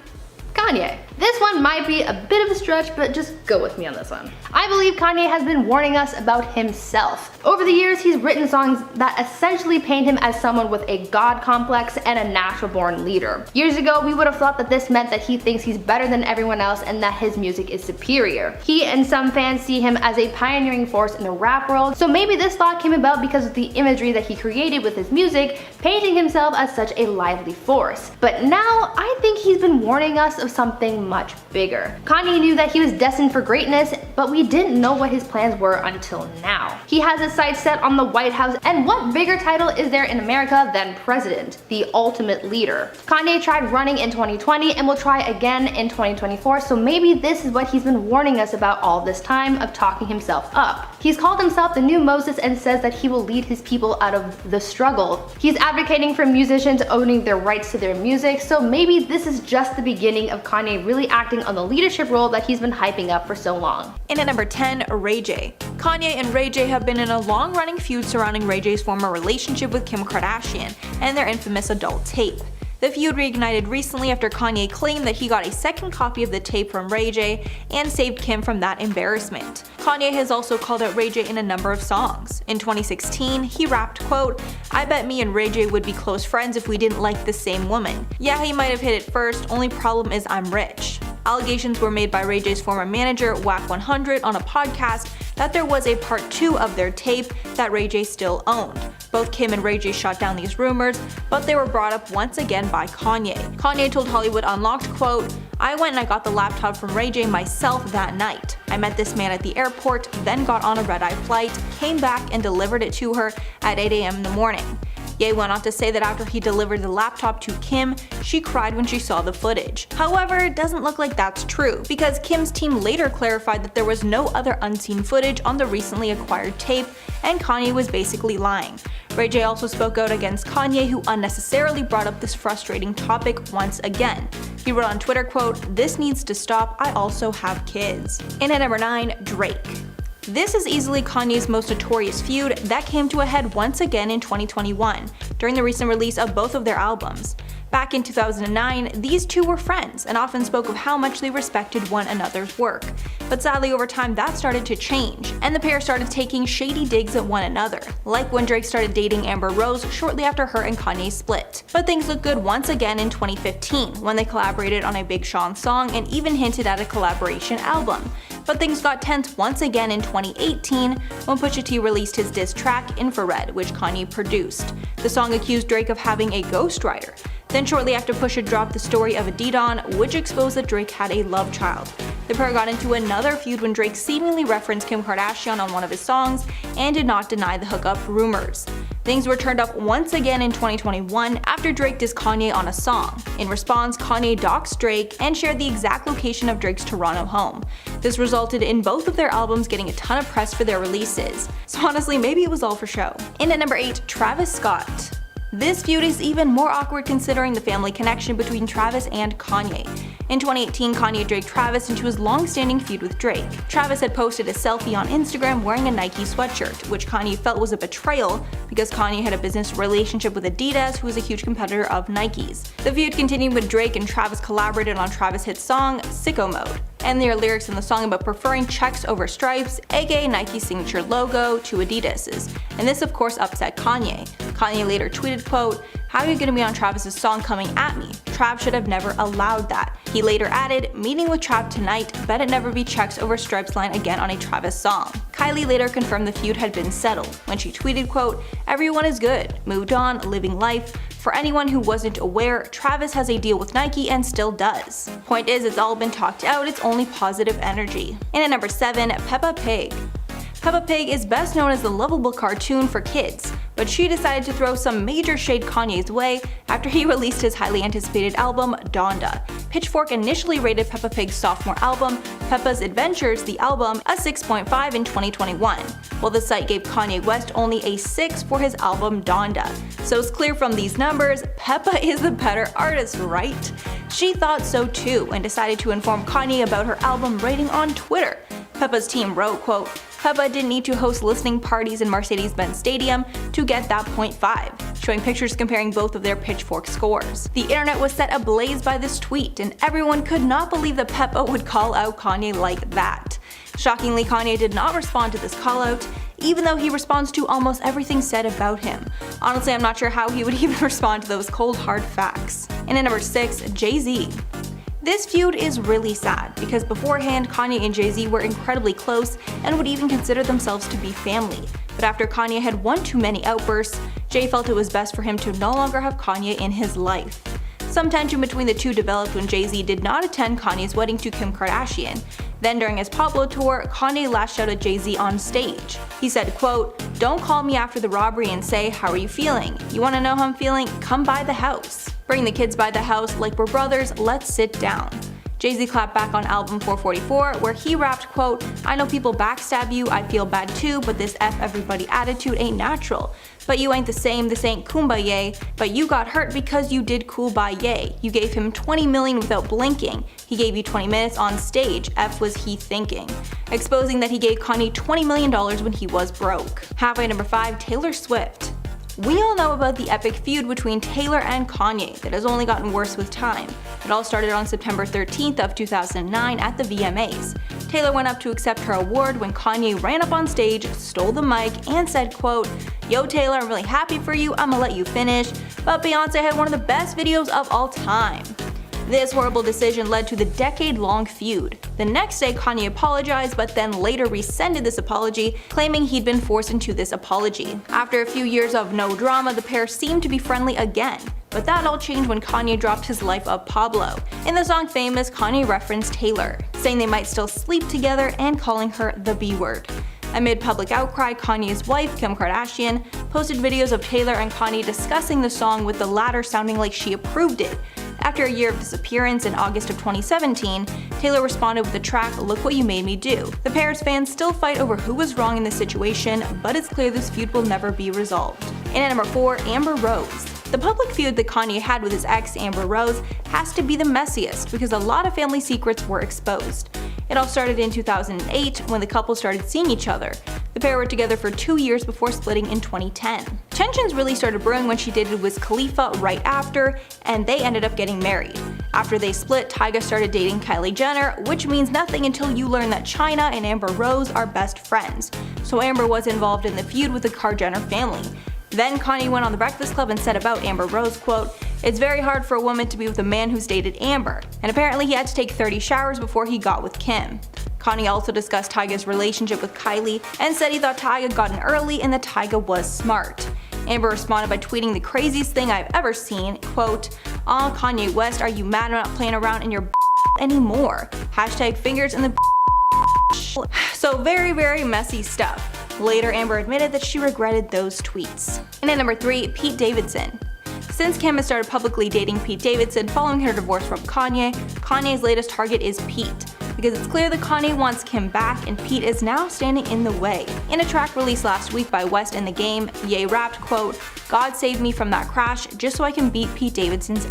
Kanye. This one might be a bit of a stretch, but just go with me on this one. I believe Kanye has been warning us about himself. Over the years, he's written songs that essentially paint him as someone with a god complex and a natural-born leader. Years ago, we would have thought that this meant that he thinks he's better than everyone else and that his music is superior. He and some fans see him as a pioneering force in the rap world, so maybe this thought came about because of the imagery that he created with his music, painting himself as such a lively force. But now, I think he's been warning us of something much bigger. Kanye knew that he was destined for greatness, but we didn't know what his plans were until now. He has his sights set on the White House, and what bigger title is there in America than president, the ultimate leader? Kanye tried running in 2020 and will try again in 2024, so maybe this is what he's been warning us about all this time of talking himself up. He's called himself the new Moses and says that he will lead his people out of the struggle. He's advocating for musicians owning their rights to their music, so maybe this is just the beginning of Kanye really acting on the leadership role that he's been hyping up for so long. In at number 10, Ray J. Kanye and Ray J have been in a long-running feud surrounding Ray J's former relationship with Kim Kardashian and their infamous adult tape. The feud reignited recently after Kanye claimed that he got a second copy of the tape from Ray J and saved Kim from that embarrassment. Kanye has also called out Ray J in a number of songs. In 2016, he rapped, quote, "I bet me and Ray J would be close friends if we didn't like the same woman. Yeah, he might have hit it first, only problem is I'm rich." Allegations were made by Ray J's former manager, Wack 100, on a podcast that there was a part 2 of their tape that Ray J still owned. Both Kim and Ray J shot down these rumors, but they were brought up once again by Kanye. Kanye told Hollywood Unlocked, quote, "I went and I got the laptop from Ray J myself that night. I met this man at the airport, then got on a red-eye flight, came back and delivered it to her at 8 a.m. in the morning." Ye went on to say that after he delivered the laptop to Kim, she cried when she saw the footage. However, it doesn't look like that's true, because Kim's team later clarified that there was no other unseen footage on the recently acquired tape, and Kanye was basically lying. Ray J also spoke out against Kanye, who unnecessarily brought up this frustrating topic once again. He wrote on Twitter, quote, "This needs to stop, I also have kids." In at number 9, Drake. This is easily Kanye's most notorious feud that came to a head once again in 2021, during the recent release of both of their albums. Back in 2009, these two were friends and often spoke of how much they respected one another's work. But sadly, over time that started to change, and the pair started taking shady digs at one another, like when Drake started dating Amber Rose shortly after her and Kanye split. But things looked good once again in 2015, when they collaborated on a Big Sean song and even hinted at a collaboration album. But things got tense once again in 2018 when Pusha T released his diss track Infrared, which Kanye produced. The song accused Drake of having a ghostwriter. Then shortly after, Pusha dropped the story of Adidon, which exposed that Drake had a love child. The pair got into another feud when Drake seemingly referenced Kim Kardashian on one of his songs and did not deny the hookup rumors. Things were turned up once again in 2021 after Drake dissed Kanye on a song. In response, Kanye doxed Drake and shared the exact location of Drake's Toronto home. This resulted in both of their albums getting a ton of press for their releases. So honestly, maybe it was all for show. In at number 8, Travis Scott. This feud is even more awkward considering the family connection between Travis and Kanye. In 2018, Kanye dragged Travis into his long-standing feud with Drake. Travis had posted a selfie on Instagram wearing a Nike sweatshirt, which Kanye felt was a betrayal because Kanye had a business relationship with Adidas, who is a huge competitor of Nike's. The feud continued when Drake and Travis collaborated on Travis' hit song, Sicko Mode, and there are lyrics in the song about preferring checks over stripes, aka Nike's signature logo, to Adidas's, and this of course upset Kanye. Kanye later tweeted, quote, "How are you gonna be on Travis's song coming at me? Trav should have never allowed that." He later added, "Meeting with Trav tonight, bet it never be checks over stripes line again on a Travis song." Kylie later confirmed the feud had been settled when she tweeted, quote, "Everyone is good, moved on, living life. For anyone who wasn't aware, Travis has a deal with Nike and still does." Point is, it's all been talked out, it's only positive energy. And at number 7, Peppa Pig. Peppa Pig is best known as the lovable cartoon for kids, but she decided to throw some major shade Kanye's way after he released his highly anticipated album, Donda. Pitchfork initially rated Peppa Pig's sophomore album, Peppa's Adventures, the album, a 6.5 in 2021, while the site gave Kanye West only a 6 for his album Donda. So it's clear from these numbers, Peppa is the better artist, right? She thought so too and decided to inform Kanye about her album rating on Twitter. Peppa's team wrote, quote, "Peppa didn't need to host listening parties in Mercedes-Benz Stadium to get that .5, showing pictures comparing both of their Pitchfork scores. The internet was set ablaze by this tweet, and everyone could not believe that Peppa would call out Kanye like that. Shockingly, Kanye did not respond to this callout, even though he responds to almost everything said about him. Honestly, I'm not sure how he would even respond to those cold hard facts. And at number 6, Jay-Z. This feud is really sad because beforehand, Kanye and Jay-Z were incredibly close and would even consider themselves to be family. But after Kanye had one too many outbursts, Jay felt it was best for him to no longer have Kanye in his life. Some tension between the two developed when Jay-Z did not attend Kanye's wedding to Kim Kardashian. Then during his Pablo tour, Kanye lashed out at Jay-Z on stage. He said, quote, "Don't call me after the robbery and say, how are you feeling? You wanna know how I'm feeling? Come by the house. Bring the kids by the house like we're brothers, let's sit down." Jay-Z clapped back on album 444, where he rapped, quote, "I know people backstab you, I feel bad too, but this F everybody attitude ain't natural. But you ain't the same, this ain't kumbaya, but you got hurt because you did kumbaya. You gave him 20 million without blinking. He gave you 20 minutes on stage, F was he thinking." Exposing that he gave Kanye $20 million when he was broke. Halfway number 5, Taylor Swift. We all know about the epic feud between Taylor and Kanye that has only gotten worse with time. It all started on September 13th of 2009 at the VMAs. Taylor went up to accept her award when Kanye ran up on stage, stole the mic, and said, quote, "Yo Taylor, I'm really happy for you, I'ma let you finish, but Beyonce had one of the best videos of all time." This horrible decision led to the decade-long feud. The next day, Kanye apologized, but then later rescinded this apology, claiming he'd been forced into this apology. After a few years of no drama, the pair seemed to be friendly again. But that all changed when Kanye dropped his Life of Pablo. In the song Famous, Kanye referenced Taylor, saying they might still sleep together and calling her the B-word. Amid public outcry, Kanye's wife, Kim Kardashian, posted videos of Taylor and Kanye discussing the song, with the latter sounding like she approved it. After a year of disappearance in August of 2017, Taylor responded with the track Look What You Made Me Do. The pair's fans still fight over who was wrong in this situation, but it's clear this feud will never be resolved. And at number 4, Amber Rose. The public feud that Kanye had with his ex, Amber Rose, has to be the messiest because a lot of family secrets were exposed. It all started in 2008 when the couple started seeing each other. The pair were together for 2 years before splitting in 2010. Tensions really started brewing when she dated Wiz Khalifa right after, and they ended up getting married. After they split, Tyga started dating Kylie Jenner, which means nothing until you learn that China and Amber Rose are best friends. So Amber was involved in the feud with the Kar-Jenner family. Then Kanye went on The Breakfast Club and said about Amber Rose, quote, "It's very hard for a woman to be with a man who's dated Amber," and apparently he had to take 30 showers before he got with Kim. Kanye also discussed Tyga's relationship with Kylie and said he thought Tyga got in early and that Tyga was smart. Amber responded by tweeting the craziest thing I've ever seen, quote, "Aw, Kanye West, are you mad I'm not playing around in your anymore? Hashtag fingers in the." So very, very messy stuff. Later, Amber admitted that she regretted those tweets. And at number 3, Pete Davidson. Since Kim has started publicly dating Pete Davidson following her divorce from Kanye, Kanye's latest target is Pete, because it's clear that Kanye wants Kim back and Pete is now standing in the way. In a track released last week by West and The Game, Ye rapped, quote, "God save me from that crash just so I can beat Pete Davidson's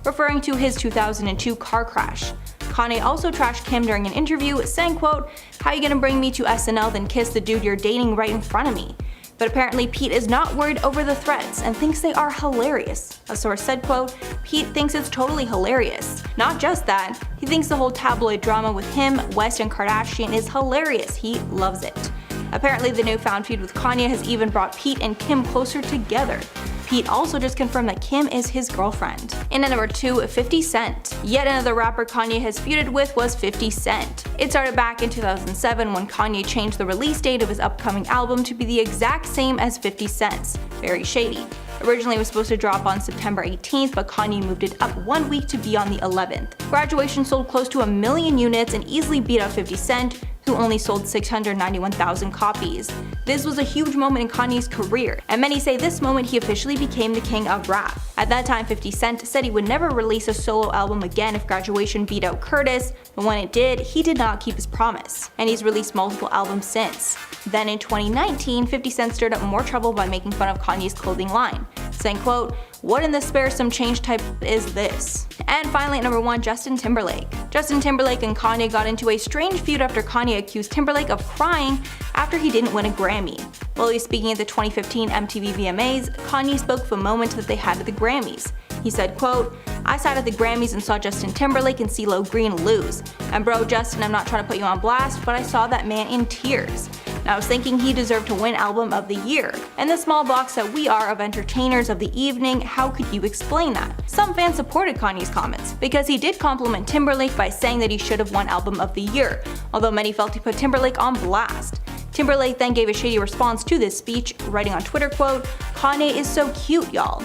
referring to his 2002 car crash. Kanye also trashed Kim during an interview, saying, quote, "How you gonna bring me to SNL then kiss the dude you're dating right in front of me?" But apparently Pete is not worried over the threats and thinks they are hilarious. A source said, quote, "Pete thinks it's totally hilarious. Not just that, he thinks the whole tabloid drama with him, West, and Kardashian is hilarious. He loves it." Apparently the newfound feud with Kanye has even brought Pete and Kim closer together. Pete also just confirmed that Kim is his girlfriend. And at number 2, 50 Cent. Yet another rapper Kanye has feuded with was 50 Cent. It started back in 2007 when Kanye changed the release date of his upcoming album to be the exact same as 50 Cent's, Very Shady. Originally it was supposed to drop on September 18th, but Kanye moved it up 1 week to be on the 11th. Graduation sold close to 1 million units and easily beat out 50 Cent, who only sold 691,000 copies. This was a huge moment in Kanye's career, and many say this moment he officially became the king of rap. At that time, 50 Cent said he would never release a solo album again if Graduation beat out Curtis, but when it did, he did not keep his promise, and he's released multiple albums since. Then in 2019, 50 Cent stirred up more trouble by making fun of Kanye's clothing line, saying, quote, "What in the spare some change type is this?" And finally at number 1, Justin Timberlake. Justin Timberlake and Kanye got into a strange feud after Kanye accused Timberlake of crying after he didn't win a Grammy. While he was speaking at the 2015 MTV VMAs, Kanye spoke of a moment that they had at the Grammys. He said, quote, "I sat at the Grammys and saw Justin Timberlake and CeeLo Green lose. And bro, Justin, I'm not trying to put you on blast, but I saw that man in tears. And I was thinking he deserved to win Album of the Year. In the small box that we are of entertainers of the evening, how could you explain that?" Some fans supported Kanye's comments, because he did compliment Timberlake by saying that he should have won Album of the Year, although many felt he put Timberlake on blast. Timberlake then gave a shady response to this speech, writing on Twitter, quote, "Kanye is so cute, y'all."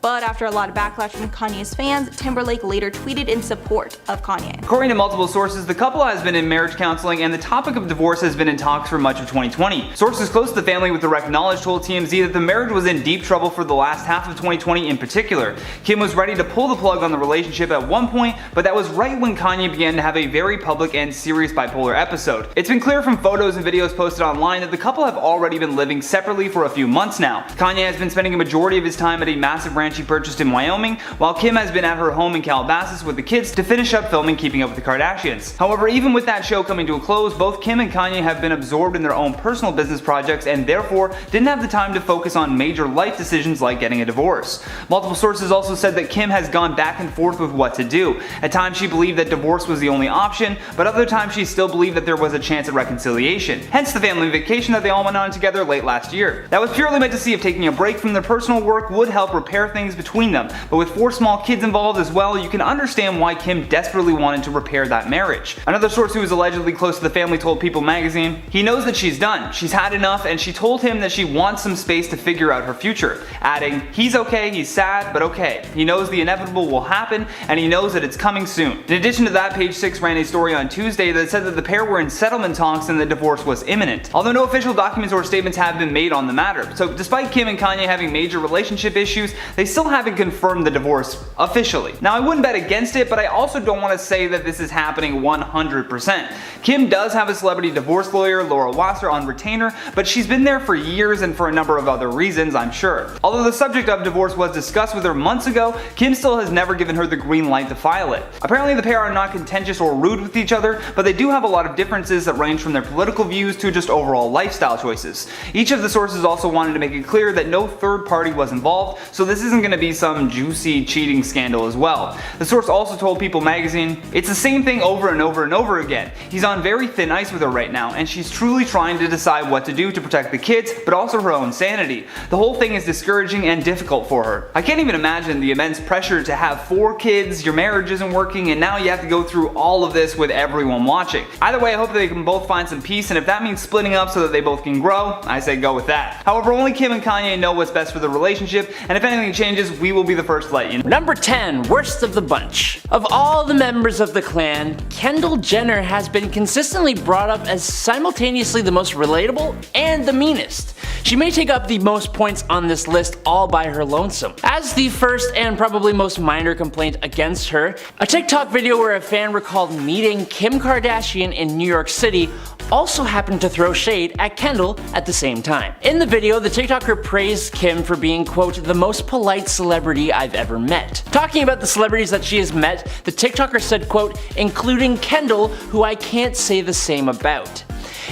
But after a lot of backlash from Kanye's fans, Timberlake later tweeted in support of Kanye. According to multiple sources, the couple has been in marriage counseling and the topic of divorce has been in talks for much of 2020. Sources close to the family with direct knowledge told TMZ that the marriage was in deep trouble for the last half of 2020 in particular. Kim was ready to pull the plug on the relationship at one point, but that was right when Kanye began to have a very public and serious bipolar episode. It's been clear from photos and videos posted online that the couple have already been living separately for a few months now. Kanye has been spending a majority of his time at a massive ranch he purchased in Wyoming, while Kim has been at her home in Calabasas with the kids to finish up filming Keeping Up with the Kardashians. However, even with that show coming to a close, both Kim and Kanye have been absorbed in their own personal business projects and therefore didn't have the time to focus on major life decisions like getting a divorce. Multiple sources also said that Kim has gone back and forth with what to do. At times she believed that divorce was the only option, but other times she still believed that there was a chance at reconciliation. Hence the family vacation that they all went on together late last year. That was purely meant to see if taking a break from their personal work would help repair things between them, but with 4 small kids involved as well, you can understand why Kim desperately wanted to repair that marriage. Another source who is allegedly close to the family told People magazine, he knows that she's done, she's had enough, and she told him that she wants some space to figure out her future, adding, he's okay, he's sad, but okay. He knows the inevitable will happen, and he knows that it's coming soon. In addition to that, Page 6 ran a story on Tuesday that said that the pair were in settlement talks and the divorce was imminent, although no official documents or statements have been made on the matter. So despite Kim and Kanye having major relationship issues, they still haven't confirmed the divorce officially. Now I wouldn't bet against it, but I also don't want to say that this is happening 100%. Kim does have a celebrity divorce lawyer, Laura Wasser, on retainer, but she's been there for years and for a number of other reasons, I'm sure. Although the subject of divorce was discussed with her months ago, Kim still has never given her the green light to file it. Apparently the pair are not contentious or rude with each other, but they do have a lot of differences that range from their political views to just overall lifestyle choices. Each of the sources also wanted to make it clear that no third party was involved, so this isn't going to be some juicy cheating scandal as well. The source also told People magazine, it's the same thing over and over and over again. He's on very thin ice with her right now, and she's truly trying to decide what to do to protect the kids, but also her own sanity. The whole thing is discouraging and difficult for her. I can't even imagine the immense pressure to have 4 kids, your marriage isn't working, and now you have to go through all of this with everyone watching. Either way, I hope they can both find some peace, and if that means splitting up so that they both can grow, I say go with that. However, only Kim and Kanye know what's best for the relationship, and if anything changes, we will be the first to let you know. Number 10, worst of the bunch. Of all the members of the clan, Kendall Jenner has been consistently brought up as simultaneously the most relatable and the meanest. She may take up the most points on this list all by her lonesome. As the first and probably most minor complaint against her, a TikTok video where a fan recalled meeting Kim Kardashian in New York City also happened to throw shade at Kendall at the same time. In the video, the TikToker praised Kim for being, quote, the most polite celebrity I've ever met. Talking about the celebrities that she has met, the TikToker said, quote, including Kendall, who I can't say the same about.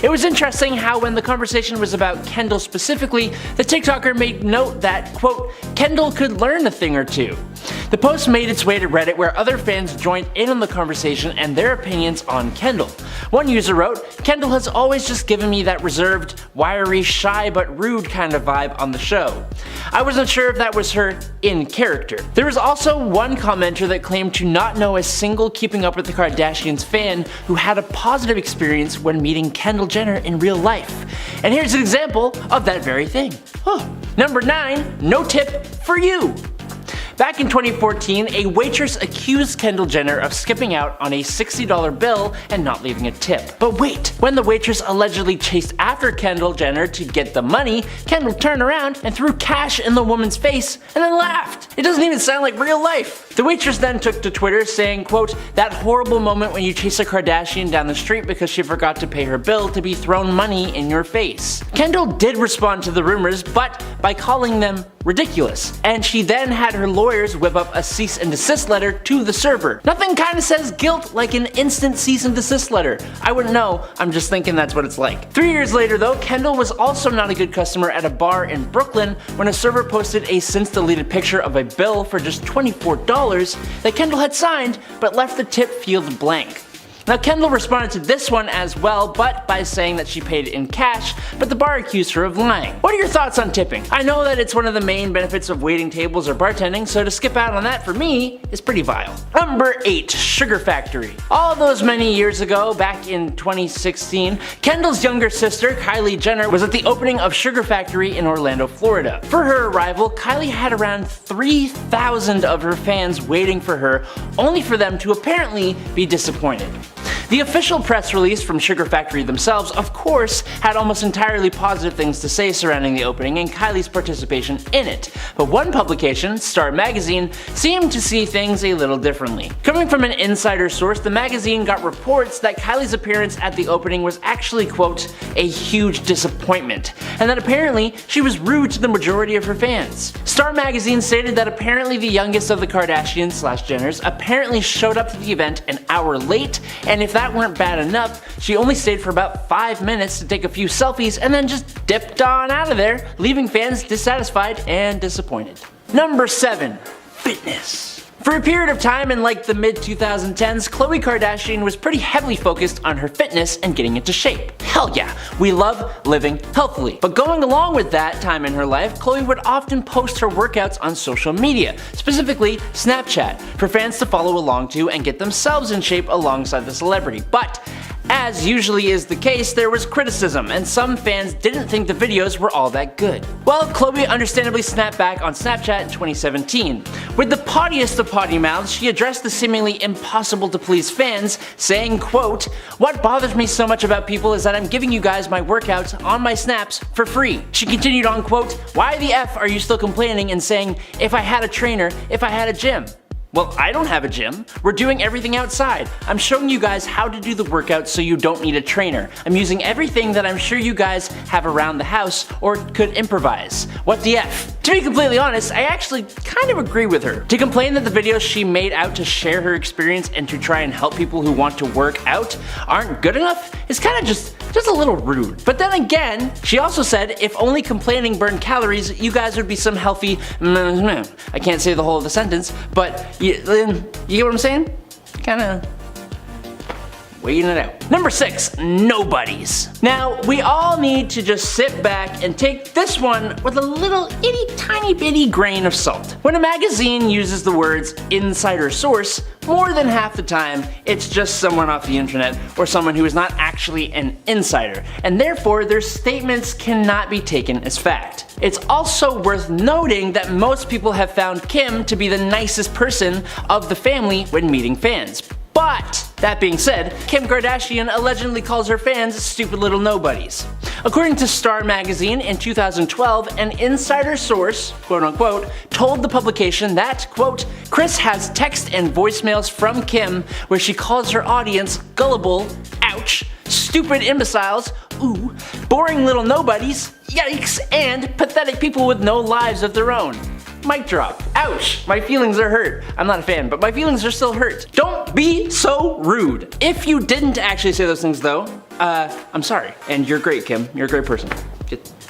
It was interesting how when the conversation was about Kendall specifically, the TikToker made note that, quote, Kendall could learn a thing or two. The post made its way to Reddit where other fans joined in on the conversation and their opinions on Kendall. One user wrote, Kendall has always just given me that reserved, wiry, shy but rude kind of vibe on the show. I wasn't sure if that was her in character. There was also one commenter that claimed to not know a single Keeping Up with the Kardashians fan who had a positive experience when meeting Kendall Jenner in real life. And here's an example of that very thing. Number 9, no tip for you. Back in 2014, a waitress accused Kendall Jenner of skipping out on a $60 bill and not leaving a tip. But wait, when the waitress allegedly chased after Kendall Jenner to get the money, Kendall turned around and threw cash in the woman's face and then laughed. It doesn't even sound like real life. The waitress then took to Twitter saying, quote, that horrible moment when you chase a Kardashian down the street because she forgot to pay her bill to be thrown money in your face. Kendall did respond to the rumors, but by calling them ridiculous, and she then had her lawyers whip up a cease and desist letter to the server. Nothing kinda says guilt like an instant cease and desist letter. I wouldn't know, I'm just thinking that's what it's like. 3 years later though, Kendall was also not a good customer at a bar in Brooklyn when a server posted a since deleted picture of a bill for just $24 that Kendall had signed but left the tip field blank. Now Kendall responded to this one as well, but by saying that she paid in cash, but the bar accused her of lying. What are your thoughts on tipping? I know that it's one of the main benefits of waiting tables or bartending, so to skip out on that for me is pretty vile. Number 8. Sugar Factory. All those many years ago, back in 2016, Kendall's younger sister, Kylie Jenner, was at the opening of Sugar Factory in Orlando, Florida. For her arrival, Kylie had around 3,000 of her fans waiting for her, only for them to apparently be disappointed. The official press release from Sugar Factory themselves, of course, had almost entirely positive things to say surrounding the opening and Kylie's participation in it, but one publication, Star Magazine, seemed to see things a little differently. Coming from an insider source, the magazine got reports that Kylie's appearance at the opening was actually, quote, a huge disappointment, and that apparently she was rude to the majority of her fans. Star Magazine stated that apparently the youngest of the Kardashians/Jenners apparently showed up to the event an hour late, and if that weren't bad enough, she only stayed for about 5 minutes to take a few selfies and then just dipped on out of there, leaving fans dissatisfied and disappointed. Number 7. Fitness. For a period of time in like the mid-2010s, Khloe Kardashian was pretty heavily focused on her fitness and getting into shape. Hell yeah, we love living healthily. But going along with that time in her life, Khloe would often post her workouts on social media, specifically Snapchat, for fans to follow along to and get themselves in shape alongside the celebrity. But as usually is the case, there was criticism, and some fans didn't think the videos were all that good. Well, Khloe understandably snapped back on Snapchat in 2017. With the pottiest of potty mouths, she addressed the seemingly impossible to please fans, saying, quote, "What bothers me so much about people is that I'm giving you guys my workouts on my snaps for free." She continued on, quote, "Why the F are you still complaining and saying, if I had a trainer, if I had a gym? Well, I don't have a gym. We're doing everything outside. I'm showing you guys how to do the workouts so you don't need a trainer. I'm using everything that I'm sure you guys have around the house or could improvise. What the F?" To be completely honest, I actually kind of agree with her. To complain that the videos she made out to share her experience and to try and help people who want to work out aren't good enough is kind of just a little rude. But then again, she also said if only complaining burned calories, you guys would be some healthy I can't say the whole of the sentence, but you get what I'm saying? Kinda weighing it out. Number 6. Nobodies. Now, we all need to just sit back and take this one with a little itty tiny bitty grain of salt. When a magazine uses the words insider source, more than half the time, it's just someone off the internet or someone who is not actually an insider, and therefore their statements cannot be taken as fact. It's also worth noting that most people have found Kim to be the nicest person of the family when meeting fans. But, that being said, Kim Kardashian allegedly calls her fans stupid little nobodies. According to Star Magazine, in 2012, an insider source, quote unquote, told the publication that, quote, Kris has text and voicemails from Kim where she calls her audience gullible, ouch, stupid imbeciles, ooh, boring little nobodies, yikes, and pathetic people with no lives of their own. Mic drop. Ouch, my feelings are hurt. I'm not a fan, but my feelings are still hurt. Don't be so rude. If you didn't actually say those things though, I'm sorry. And you're great, Kim. You're a great person.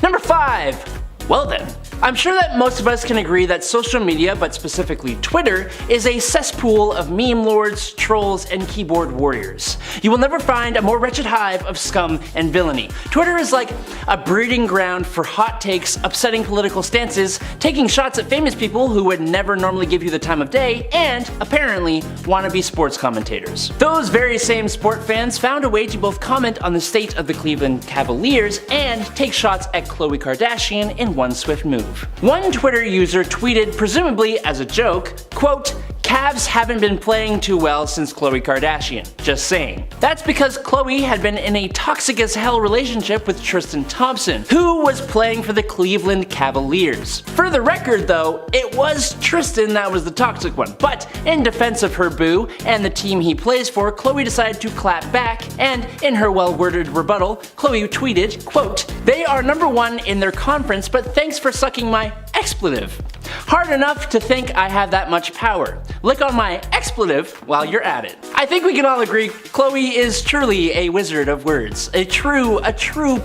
Number 5. Well then, I'm sure that most of us can agree that social media, but specifically Twitter, is a cesspool of meme lords, trolls, and keyboard warriors. You will never find a more wretched hive of scum and villainy. Twitter is like a breeding ground for hot takes, upsetting political stances, taking shots at famous people who would never normally give you the time of day, and apparently wannabe sports commentators. Those very same sport fans found a way to both comment on the state of the Cleveland Cavaliers and take shots at Khloe Kardashian in one swift move. One Twitter user tweeted, presumably as a joke, quote, Cavs haven't been playing too well since Khloe Kardashian. Just saying. That's because Khloe had been in a toxic as hell relationship with Tristan Thompson, who was playing for the Cleveland Cavaliers. For the record though, it was Tristan that was the toxic one, but in defense of her boo and the team he plays for, Khloe decided to clap back, and in her well-worded rebuttal, Khloe tweeted, quote, they are number 1 in their conference, but thanks for sucking my expletive. Hard enough to think I have that much power. Lick on my expletive while you're at it. I think we can all agree Khloe is truly a wizard of words. A true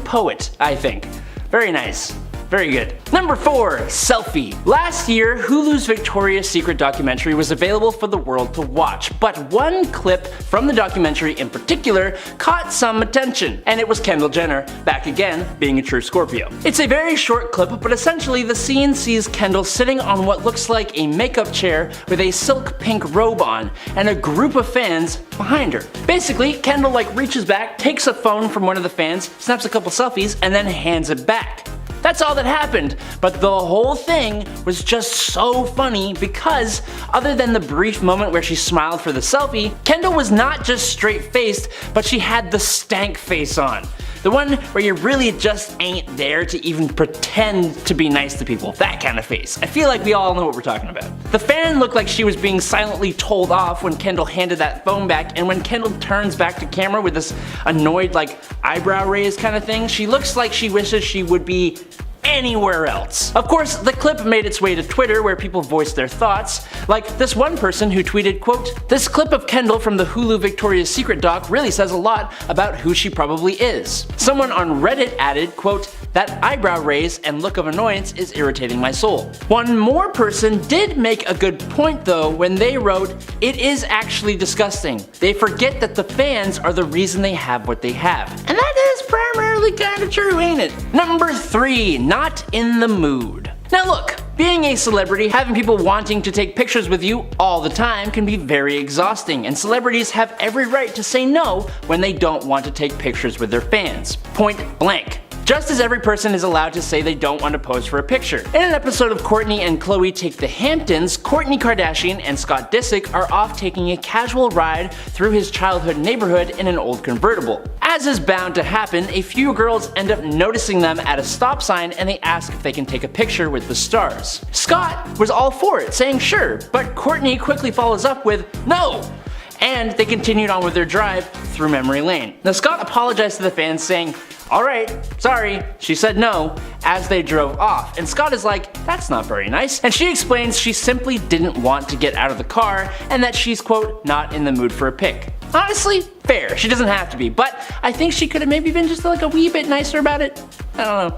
poet, I think. Very nice. Very good. Number 4. Selfie. Last year, Hulu's Victoria's Secret documentary was available for the world to watch, but one clip from the documentary in particular caught some attention, and it was Kendall Jenner, back again, being a true Scorpio. It's a very short clip, but essentially the scene sees Kendall sitting on what looks like a makeup chair with a silk pink robe on, and a group of fans behind her. Basically, Kendall reaches back, takes a phone from one of the fans, snaps a couple selfies, and then hands it back. That's all that happened, but the whole thing was just so funny because, other than the brief moment where she smiled for the selfie, Kendall was not just straight-faced, but she had the stank face on. The one where you really just ain't there to even pretend to be nice to people. That kind of face. I feel like we all know what we're talking about. The fan looked like she was being silently told off when Kendall handed that phone back, and when Kendall turns back to camera with this annoyed eyebrow raise kind of thing, she looks like she wishes she would be anywhere else. Of course, the clip made its way to Twitter where people voiced their thoughts, like this one person who tweeted, quote, "This clip of Kendall from the Hulu Victoria's Secret doc really says a lot about who she probably is." Someone on Reddit added, quote, "That eyebrow raise and look of annoyance is irritating my soul." One more person did make a good point though when they wrote, "It is actually disgusting. They forget that the fans are the reason they have what they have." And that is primarily kinda true, ain't it? Number 3, not in the mood. Now look, being a celebrity, having people wanting to take pictures with you all the time can be very exhausting, and celebrities have every right to say no when they don't want to take pictures with their fans. Point blank. Just as every person is allowed to say they don't want to pose for a picture. In an episode of Kourtney and Khloe Take the Hamptons, Kourtney Kardashian and Scott Disick are off taking a casual ride through his childhood neighborhood in an old convertible. As is bound to happen, a few girls end up noticing them at a stop sign and they ask if they can take a picture with the stars. Scott was all for it, saying sure, but Kourtney quickly follows up with no! And they continued on with their drive through memory lane. Now Scott apologized to the fans saying, "Alright, sorry," she said no, as they drove off, and Scott is like, "That's not very nice," and she explains she simply didn't want to get out of the car and that she's, quote, "not in the mood for a pic." Honestly, fair, she doesn't have to be, but I think she could have maybe been just a wee bit nicer about it. I don't know.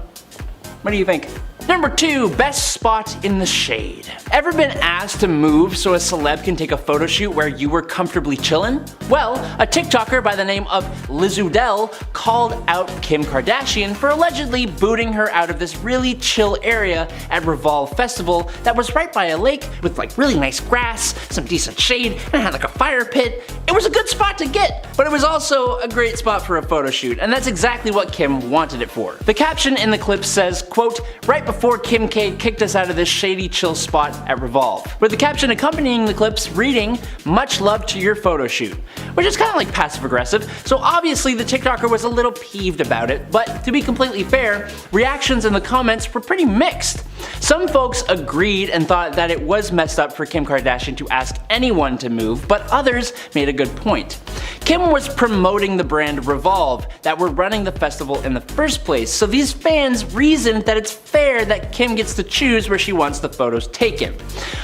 What do you think? Number 2, best spot in the shade. Ever been asked to move so a celeb can take a photo shoot where you were comfortably chillin'? Well, a TikToker by the name of Lizudel called out Kim Kardashian for allegedly booting her out of this really chill area at Revolve Festival that was right by a lake with really nice grass, some decent shade, and it had a fire pit. It was a good spot to get, but it was also a great spot for a photo shoot, and that's exactly what Kim wanted it for. The caption in the clip says, quote, "Right before Kim K kicked us out of this shady chill spot at Revolve," with the caption accompanying the clips reading, "Much love to your photo shoot," which is kind of passive aggressive, so obviously the TikToker was a little peeved about it, but to be completely fair, reactions in the comments were pretty mixed. Some folks agreed and thought that it was messed up for Kim Kardashian to ask anyone to move, but others made a good point. Kim was promoting the brand Revolve that were running the festival in the first place, so these fans reasoned that it's fair that Kim gets to choose where she wants the photos taken.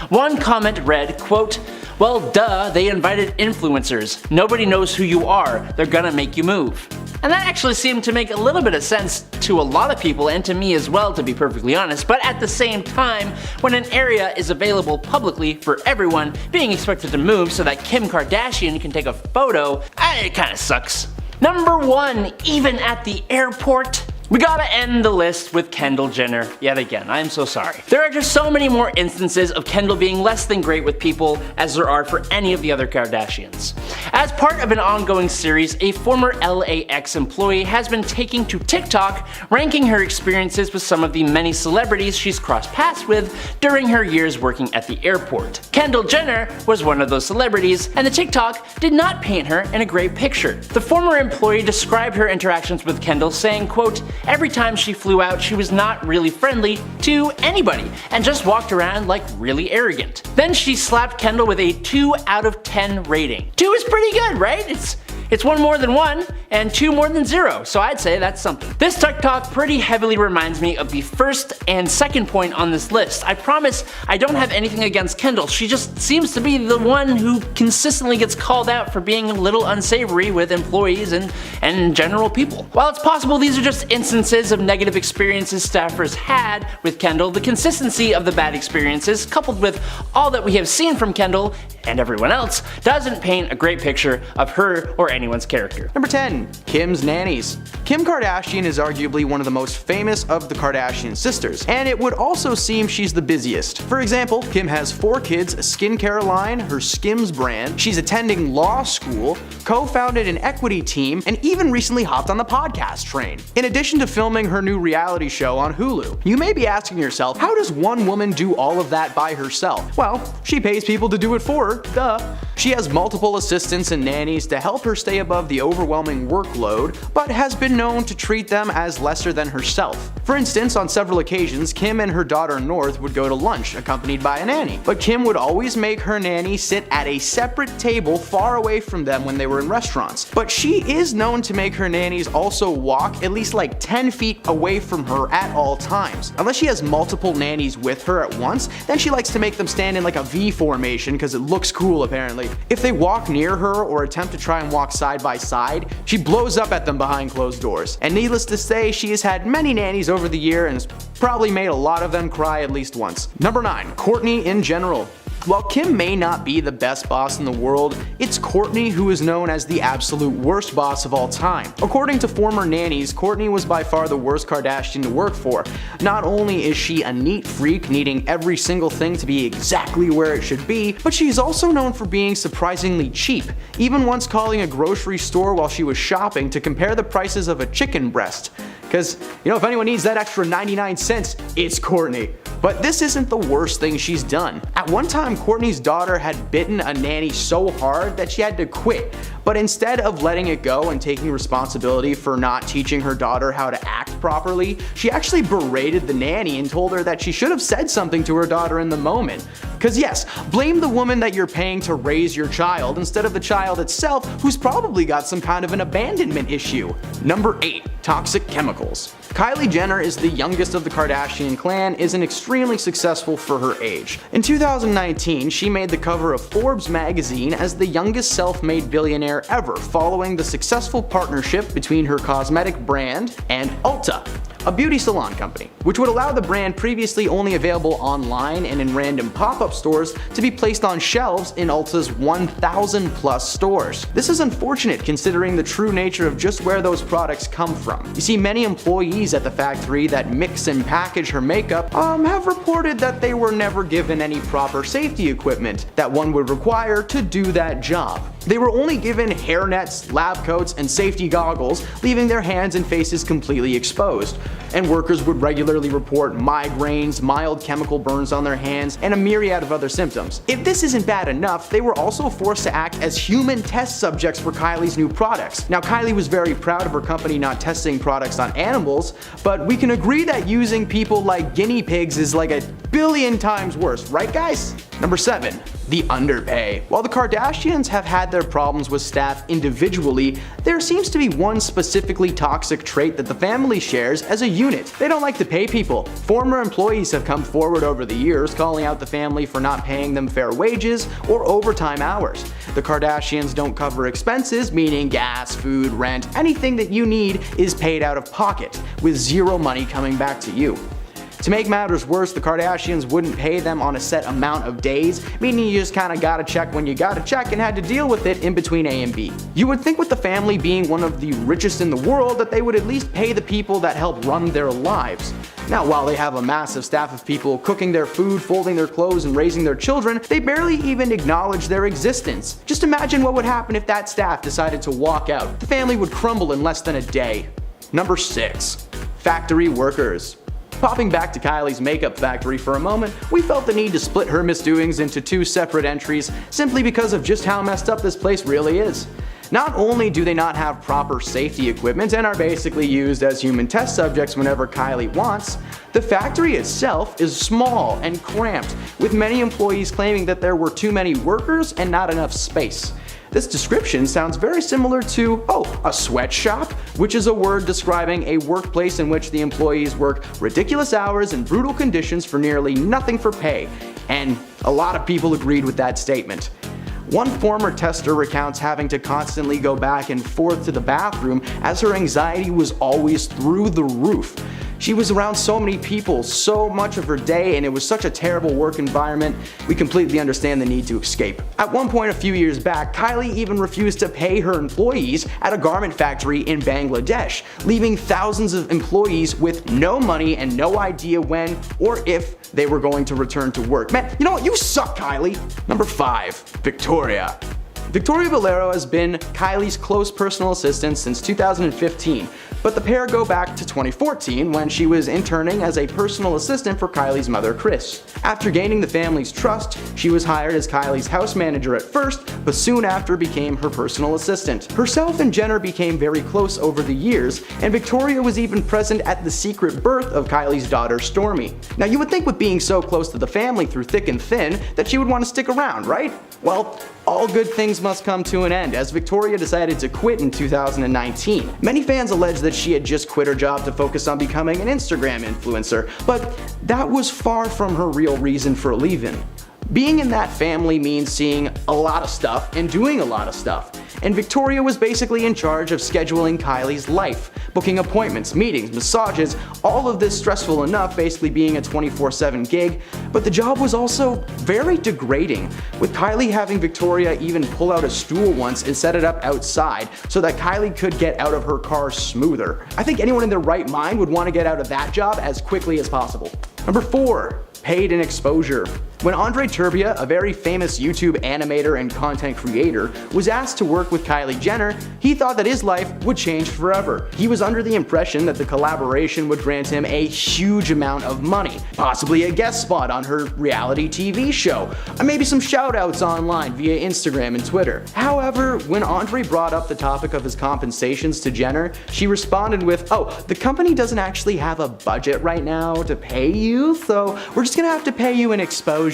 One comment read, quote, "Well duh, they invited influencers. Nobody knows who you are. They're gonna make you move." And that actually seemed to make a little bit of sense to a lot of people and to me as well, to be perfectly honest, but at the same time, when an area is available publicly for everyone, being expected to move so that Kim Kardashian can take a photo, it kinda sucks. Number 1, even at the airport. We gotta end the list with Kendall Jenner yet again. I'm so sorry. There are just so many more instances of Kendall being less than great with people as there are for any of the other Kardashians. As part of an ongoing series, a former LAX employee has been taking to TikTok, ranking her experiences with some of the many celebrities she's crossed paths with during her years working at the airport. Kendall Jenner was one of those celebrities, and the TikTok did not paint her in a great picture. The former employee described her interactions with Kendall saying, quote, "Every time she flew out, she was not really friendly to anybody and just walked around really arrogant." Then she slapped Kendall with a 2 out of 10 rating. 2 is pretty good, right? It's 1 more than 1 and 2 more than 0, so I'd say that's something. This TikTok pretty heavily reminds me of the first and second point on this list. I promise I don't have anything against Kendall, she just seems to be the one who consistently gets called out for being a little unsavory with employees and general people. While it's possible these are just instances of negative experiences staffers had with Kendall, the consistency of the bad experiences, coupled with all that we have seen from Kendall and everyone else, doesn't paint a great picture of her or anyone's character. Number 10. Kim's nannies. Kim Kardashian is arguably one of the most famous of the Kardashian sisters, and it would also seem she's the busiest. For example, Kim has 4 kids, a skincare line, her Skims brand, she's attending law school, co-founded an equity team, and even recently hopped on the podcast train. In addition to filming her new reality show on Hulu. You may be asking yourself, how does one woman do all of that by herself? Well, she pays people to do it for her, duh. She has multiple assistants and nannies to help her stay above the overwhelming workload, but has been known to treat them as lesser than herself. For instance, on several occasions, Kim and her daughter North would go to lunch, accompanied by a nanny. But Kim would always make her nanny sit at a separate table far away from them when they were in restaurants. But she is known to make her nannies also walk at least like 10 feet away from her at all times. Unless she has multiple nannies with her at once, then she likes to make them stand in like a V formation because it looks cool apparently. If they walk near her or attempt to try and walk side by side, she blows up at them behind closed doors. And needless to say, she has had many nannies over the year and has probably made a lot of them cry at least once. Number 9. Kourtney in general. While Kim may not be the best boss in the world, it's Kourtney who is known as the absolute worst boss of all time. According to former nannies, Kourtney was by far the worst Kardashian to work for. Not only is she a neat freak, needing every single thing to be exactly where it should be, but she's also known for being surprisingly cheap, even once calling a grocery store while she was shopping to compare the prices of a chicken breast. Because, if anyone needs that extra 99 cents, it's Kourtney. But this isn't the worst thing she's done. At one time, Kourtney's daughter had bitten a nanny so hard that she had to quit. But instead of letting it go and taking responsibility for not teaching her daughter how to act properly, she actually berated the nanny and told her that she should have said something to her daughter in the moment. Cause yes, blame the woman that you're paying to raise your child instead of the child itself, who's probably got some kind of an abandonment issue. Number 8. Toxic chemicals. Kylie Jenner is the youngest of the Kardashian clan, is extremely successful for her age. In 2019, she made the cover of Forbes magazine as the youngest self-made billionaire ever, following the successful partnership between her cosmetic brand and Ulta, a beauty salon company, which would allow the brand previously only available online and in random pop-up stores to be placed on shelves in Ulta's 1,000 plus stores. This is unfortunate considering the true nature of just where those products come from. You see, many employees at the factory that mix and package her makeup have reported that they were never given any proper safety equipment that one would require to do that job. They were only given hairnets, lab coats, and safety goggles, leaving their hands and faces completely exposed. And workers would regularly report migraines, mild chemical burns on their hands, and a myriad of other symptoms. If this isn't bad enough, they were also forced to act as human test subjects for Kylie's new products. Now, Kylie was very proud of her company not testing products on animals, but we can agree that using people like guinea pigs is like 1,000,000,000 times worse, right guys? Number 7. The underpay. While the Kardashians have had their problems with staff individually, there seems to be one specifically toxic trait that the family shares as a unit. They don't like to pay people. Former employees have come forward over the years calling out the family for not paying them fair wages or overtime hours. The Kardashians don't cover expenses, meaning gas, food, rent, anything that you need is paid out of pocket, with zero money coming back to you. To make matters worse, the Kardashians wouldn't pay them on a set amount of days, meaning you just kinda got a check when you got a check and had to deal with it in between A and B. You would think with the family being one of the richest in the world that they would at least pay the people that help run their lives. Now, while they have a massive staff of people cooking their food, folding their clothes, and raising their children, they barely even acknowledge their existence. Just imagine what would happen if that staff decided to walk out. The family would crumble in less than a day. Number 6. Factory workers. Popping back to Kylie's makeup factory for a moment, we felt the need to split her misdoings into 2 separate entries simply because of just how messed up this place really is. Not only do they not have proper safety equipment and are basically used as human test subjects whenever Kylie wants, the factory itself is small and cramped, with many employees claiming that there were too many workers and not enough space. This description sounds very similar to, a sweatshop, which is a word describing a workplace in which the employees work ridiculous hours and brutal conditions for nearly nothing for pay. And a lot of people agreed with that statement. One former tester recounts having to constantly go back and forth to the bathroom as her anxiety was always through the roof. She was around so many people so much of her day, and it was such a terrible work environment. We completely understand the need to escape. At one point a few years back, Kylie even refused to pay her employees at a garment factory in Bangladesh, leaving thousands of employees with no money and no idea when or if they were going to return to work. Man, you know what? You suck, Kylie. Number 5, Victoria. Victoria Valero has been Kylie's close personal assistant since 2015, but the pair go back to 2014 when she was interning as a personal assistant for Kylie's mother, Kris. After gaining the family's trust, she was hired as Kylie's house manager at first, but soon after became her personal assistant. Herself and Jenner became very close over the years, and Victoria was even present at the secret birth of Kylie's daughter, Stormi. Now you would think with being so close to the family through thick and thin that she would want to stick around, right? Well, all good things must come to an end, as Victoria decided to quit in 2019. Many fans allege that she had just quit her job to focus on becoming an Instagram influencer, but that was far from her real reason for leaving. Being in that family means seeing a lot of stuff and doing a lot of stuff, and Victoria was basically in charge of scheduling Kylie's life, booking appointments, meetings, massages, all of this stressful enough, basically being a 24/7 gig, but the job was also very degrading, with Kylie having Victoria even pull out a stool once and set it up outside so that Kylie could get out of her car smoother. I think anyone in their right mind would want to get out of that job as quickly as possible. Number 4, paid in exposure. When Andre Turbia, a very famous YouTube animator and content creator, was asked to work with Kylie Jenner, he thought that his life would change forever. He was under the impression that the collaboration would grant him a huge amount of money, possibly a guest spot on her reality TV show, and maybe some shoutouts online via Instagram and Twitter. However, when Andre brought up the topic of his compensations to Jenner, she responded with, the company doesn't actually have a budget right now to pay you, so we're just gonna have to pay you in exposure.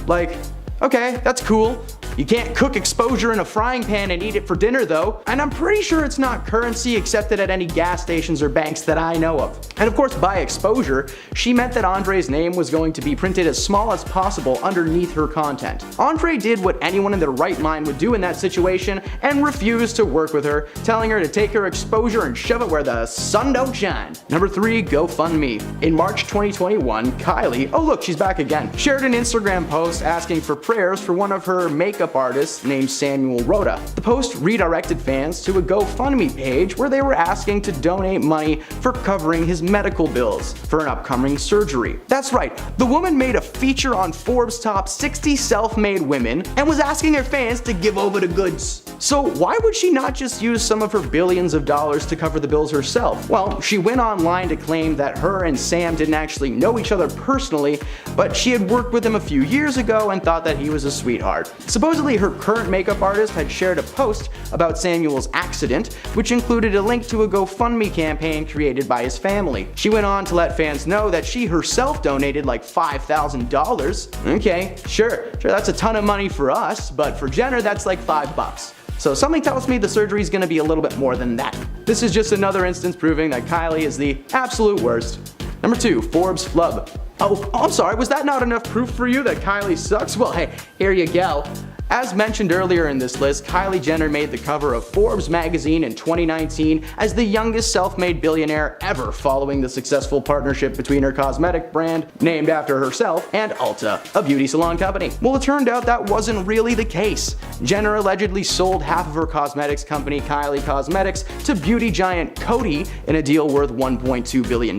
Like, okay, that's cool. You can't cook exposure in a frying pan and eat it for dinner though, and I'm pretty sure it's not currency accepted at any gas stations or banks that I know of. And of course, by exposure, she meant that Andre's name was going to be printed as small as possible underneath her content. Andre did what anyone in their right mind would do in that situation and refused to work with her, telling her to take her exposure and shove it where the sun don't shine. Number 3, GoFundMe. In March 2021, Kylie, oh look, she's back again, shared an Instagram post asking for prayers for one of her makeup artist named Samuel Rhoda. The post redirected fans to a GoFundMe page where they were asking to donate money for covering his medical bills for an upcoming surgery. That's right, the woman made a feature on Forbes' top 60 self-made women and was asking her fans to give over the goods. So why would she not just use some of her billions of dollars to cover the bills herself? Well, she went online to claim that her and Sam didn't actually know each other personally, but she had worked with him a few years ago and thought that he was a sweetheart. Supposedly, her current makeup artist had shared a post about Samuel's accident, which included a link to a GoFundMe campaign created by his family. She went on to let fans know that she herself donated like $5,000. Okay, sure, that's a ton of money for us, but for Jenner, that's like $5. So something tells me the surgery is going to be a little bit more than that. This is just another instance proving that Kylie is the absolute worst. Number 2, Forbes flub. Oh, I'm sorry, was that not enough proof for you that Kylie sucks? Well, hey, here you go. As mentioned earlier in this list, Kylie Jenner made the cover of Forbes magazine in 2019 as the youngest self-made billionaire ever, following the successful partnership between her cosmetic brand, named after herself, and Ulta, a beauty salon company. Well, it turned out that wasn't really the case. Jenner allegedly sold half of her cosmetics company, Kylie Cosmetics, to beauty giant Coty in a deal worth $1.2 billion.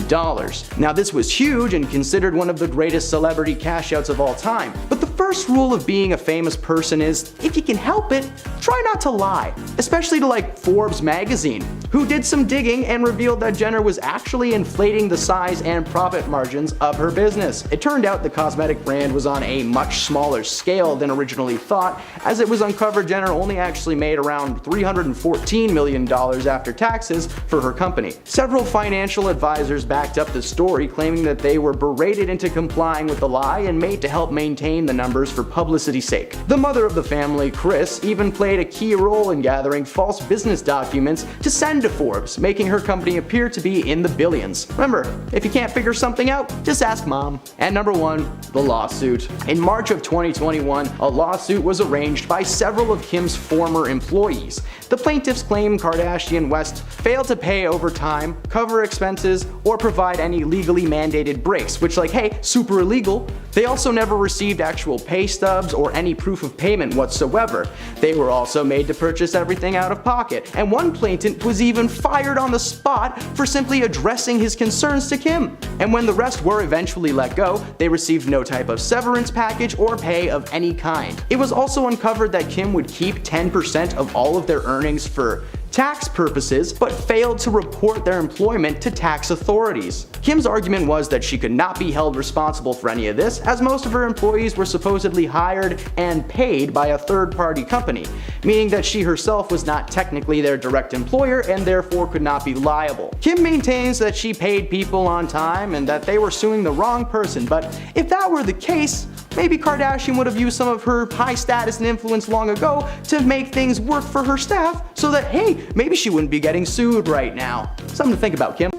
Now, this was huge and considered one of the greatest celebrity cash outs of all time. But the first rule of being a famous person is, if you can help it, try not to lie. Especially to like Forbes magazine, who did some digging and revealed that Jenner was actually inflating the size and profit margins of her business. It turned out the cosmetic brand was on a much smaller scale than originally thought, as it was uncovered Jenner only actually made around $314 million after taxes for her company. Several financial advisors backed up the story, claiming that they were berated into complying with the lie and made to help maintain the numbers for publicity's sake. The mother of the family, Kris, even played a key role in gathering false business documents to send to Forbes, making her company appear to be in the billions. Remember, if you can't figure something out, just ask mom. And number 1, the lawsuit. In March of 2021, a lawsuit was arranged by several of Kim's former employees. The plaintiffs claim Kardashian West failed to pay overtime, cover expenses, or provide any legally mandated breaks, which, like, hey, super illegal. They also never received actual pay stubs or any proof of payment whatsoever. They were also made to purchase everything out of pocket, and one plaintiff was even fired on the spot for simply addressing his concerns to Kim. And when the rest were eventually let go, they received no type of severance package or pay of any kind. It was also uncovered that Kim would keep 10% of all of their earnings for tax purposes, but failed to report their employment to tax authorities. Kim's argument was that she could not be held responsible for any of this, as most of her employees were supposedly hired and paid by a third-party company, meaning that she herself was not technically their direct employer and therefore could not be liable. Kim maintains that she paid people on time and that they were suing the wrong person, but if that were the case, maybe Kardashian would have used some of her high status and influence long ago to make things work for her staff so that, hey, maybe she wouldn't be getting sued right now. Something to think about, Kim.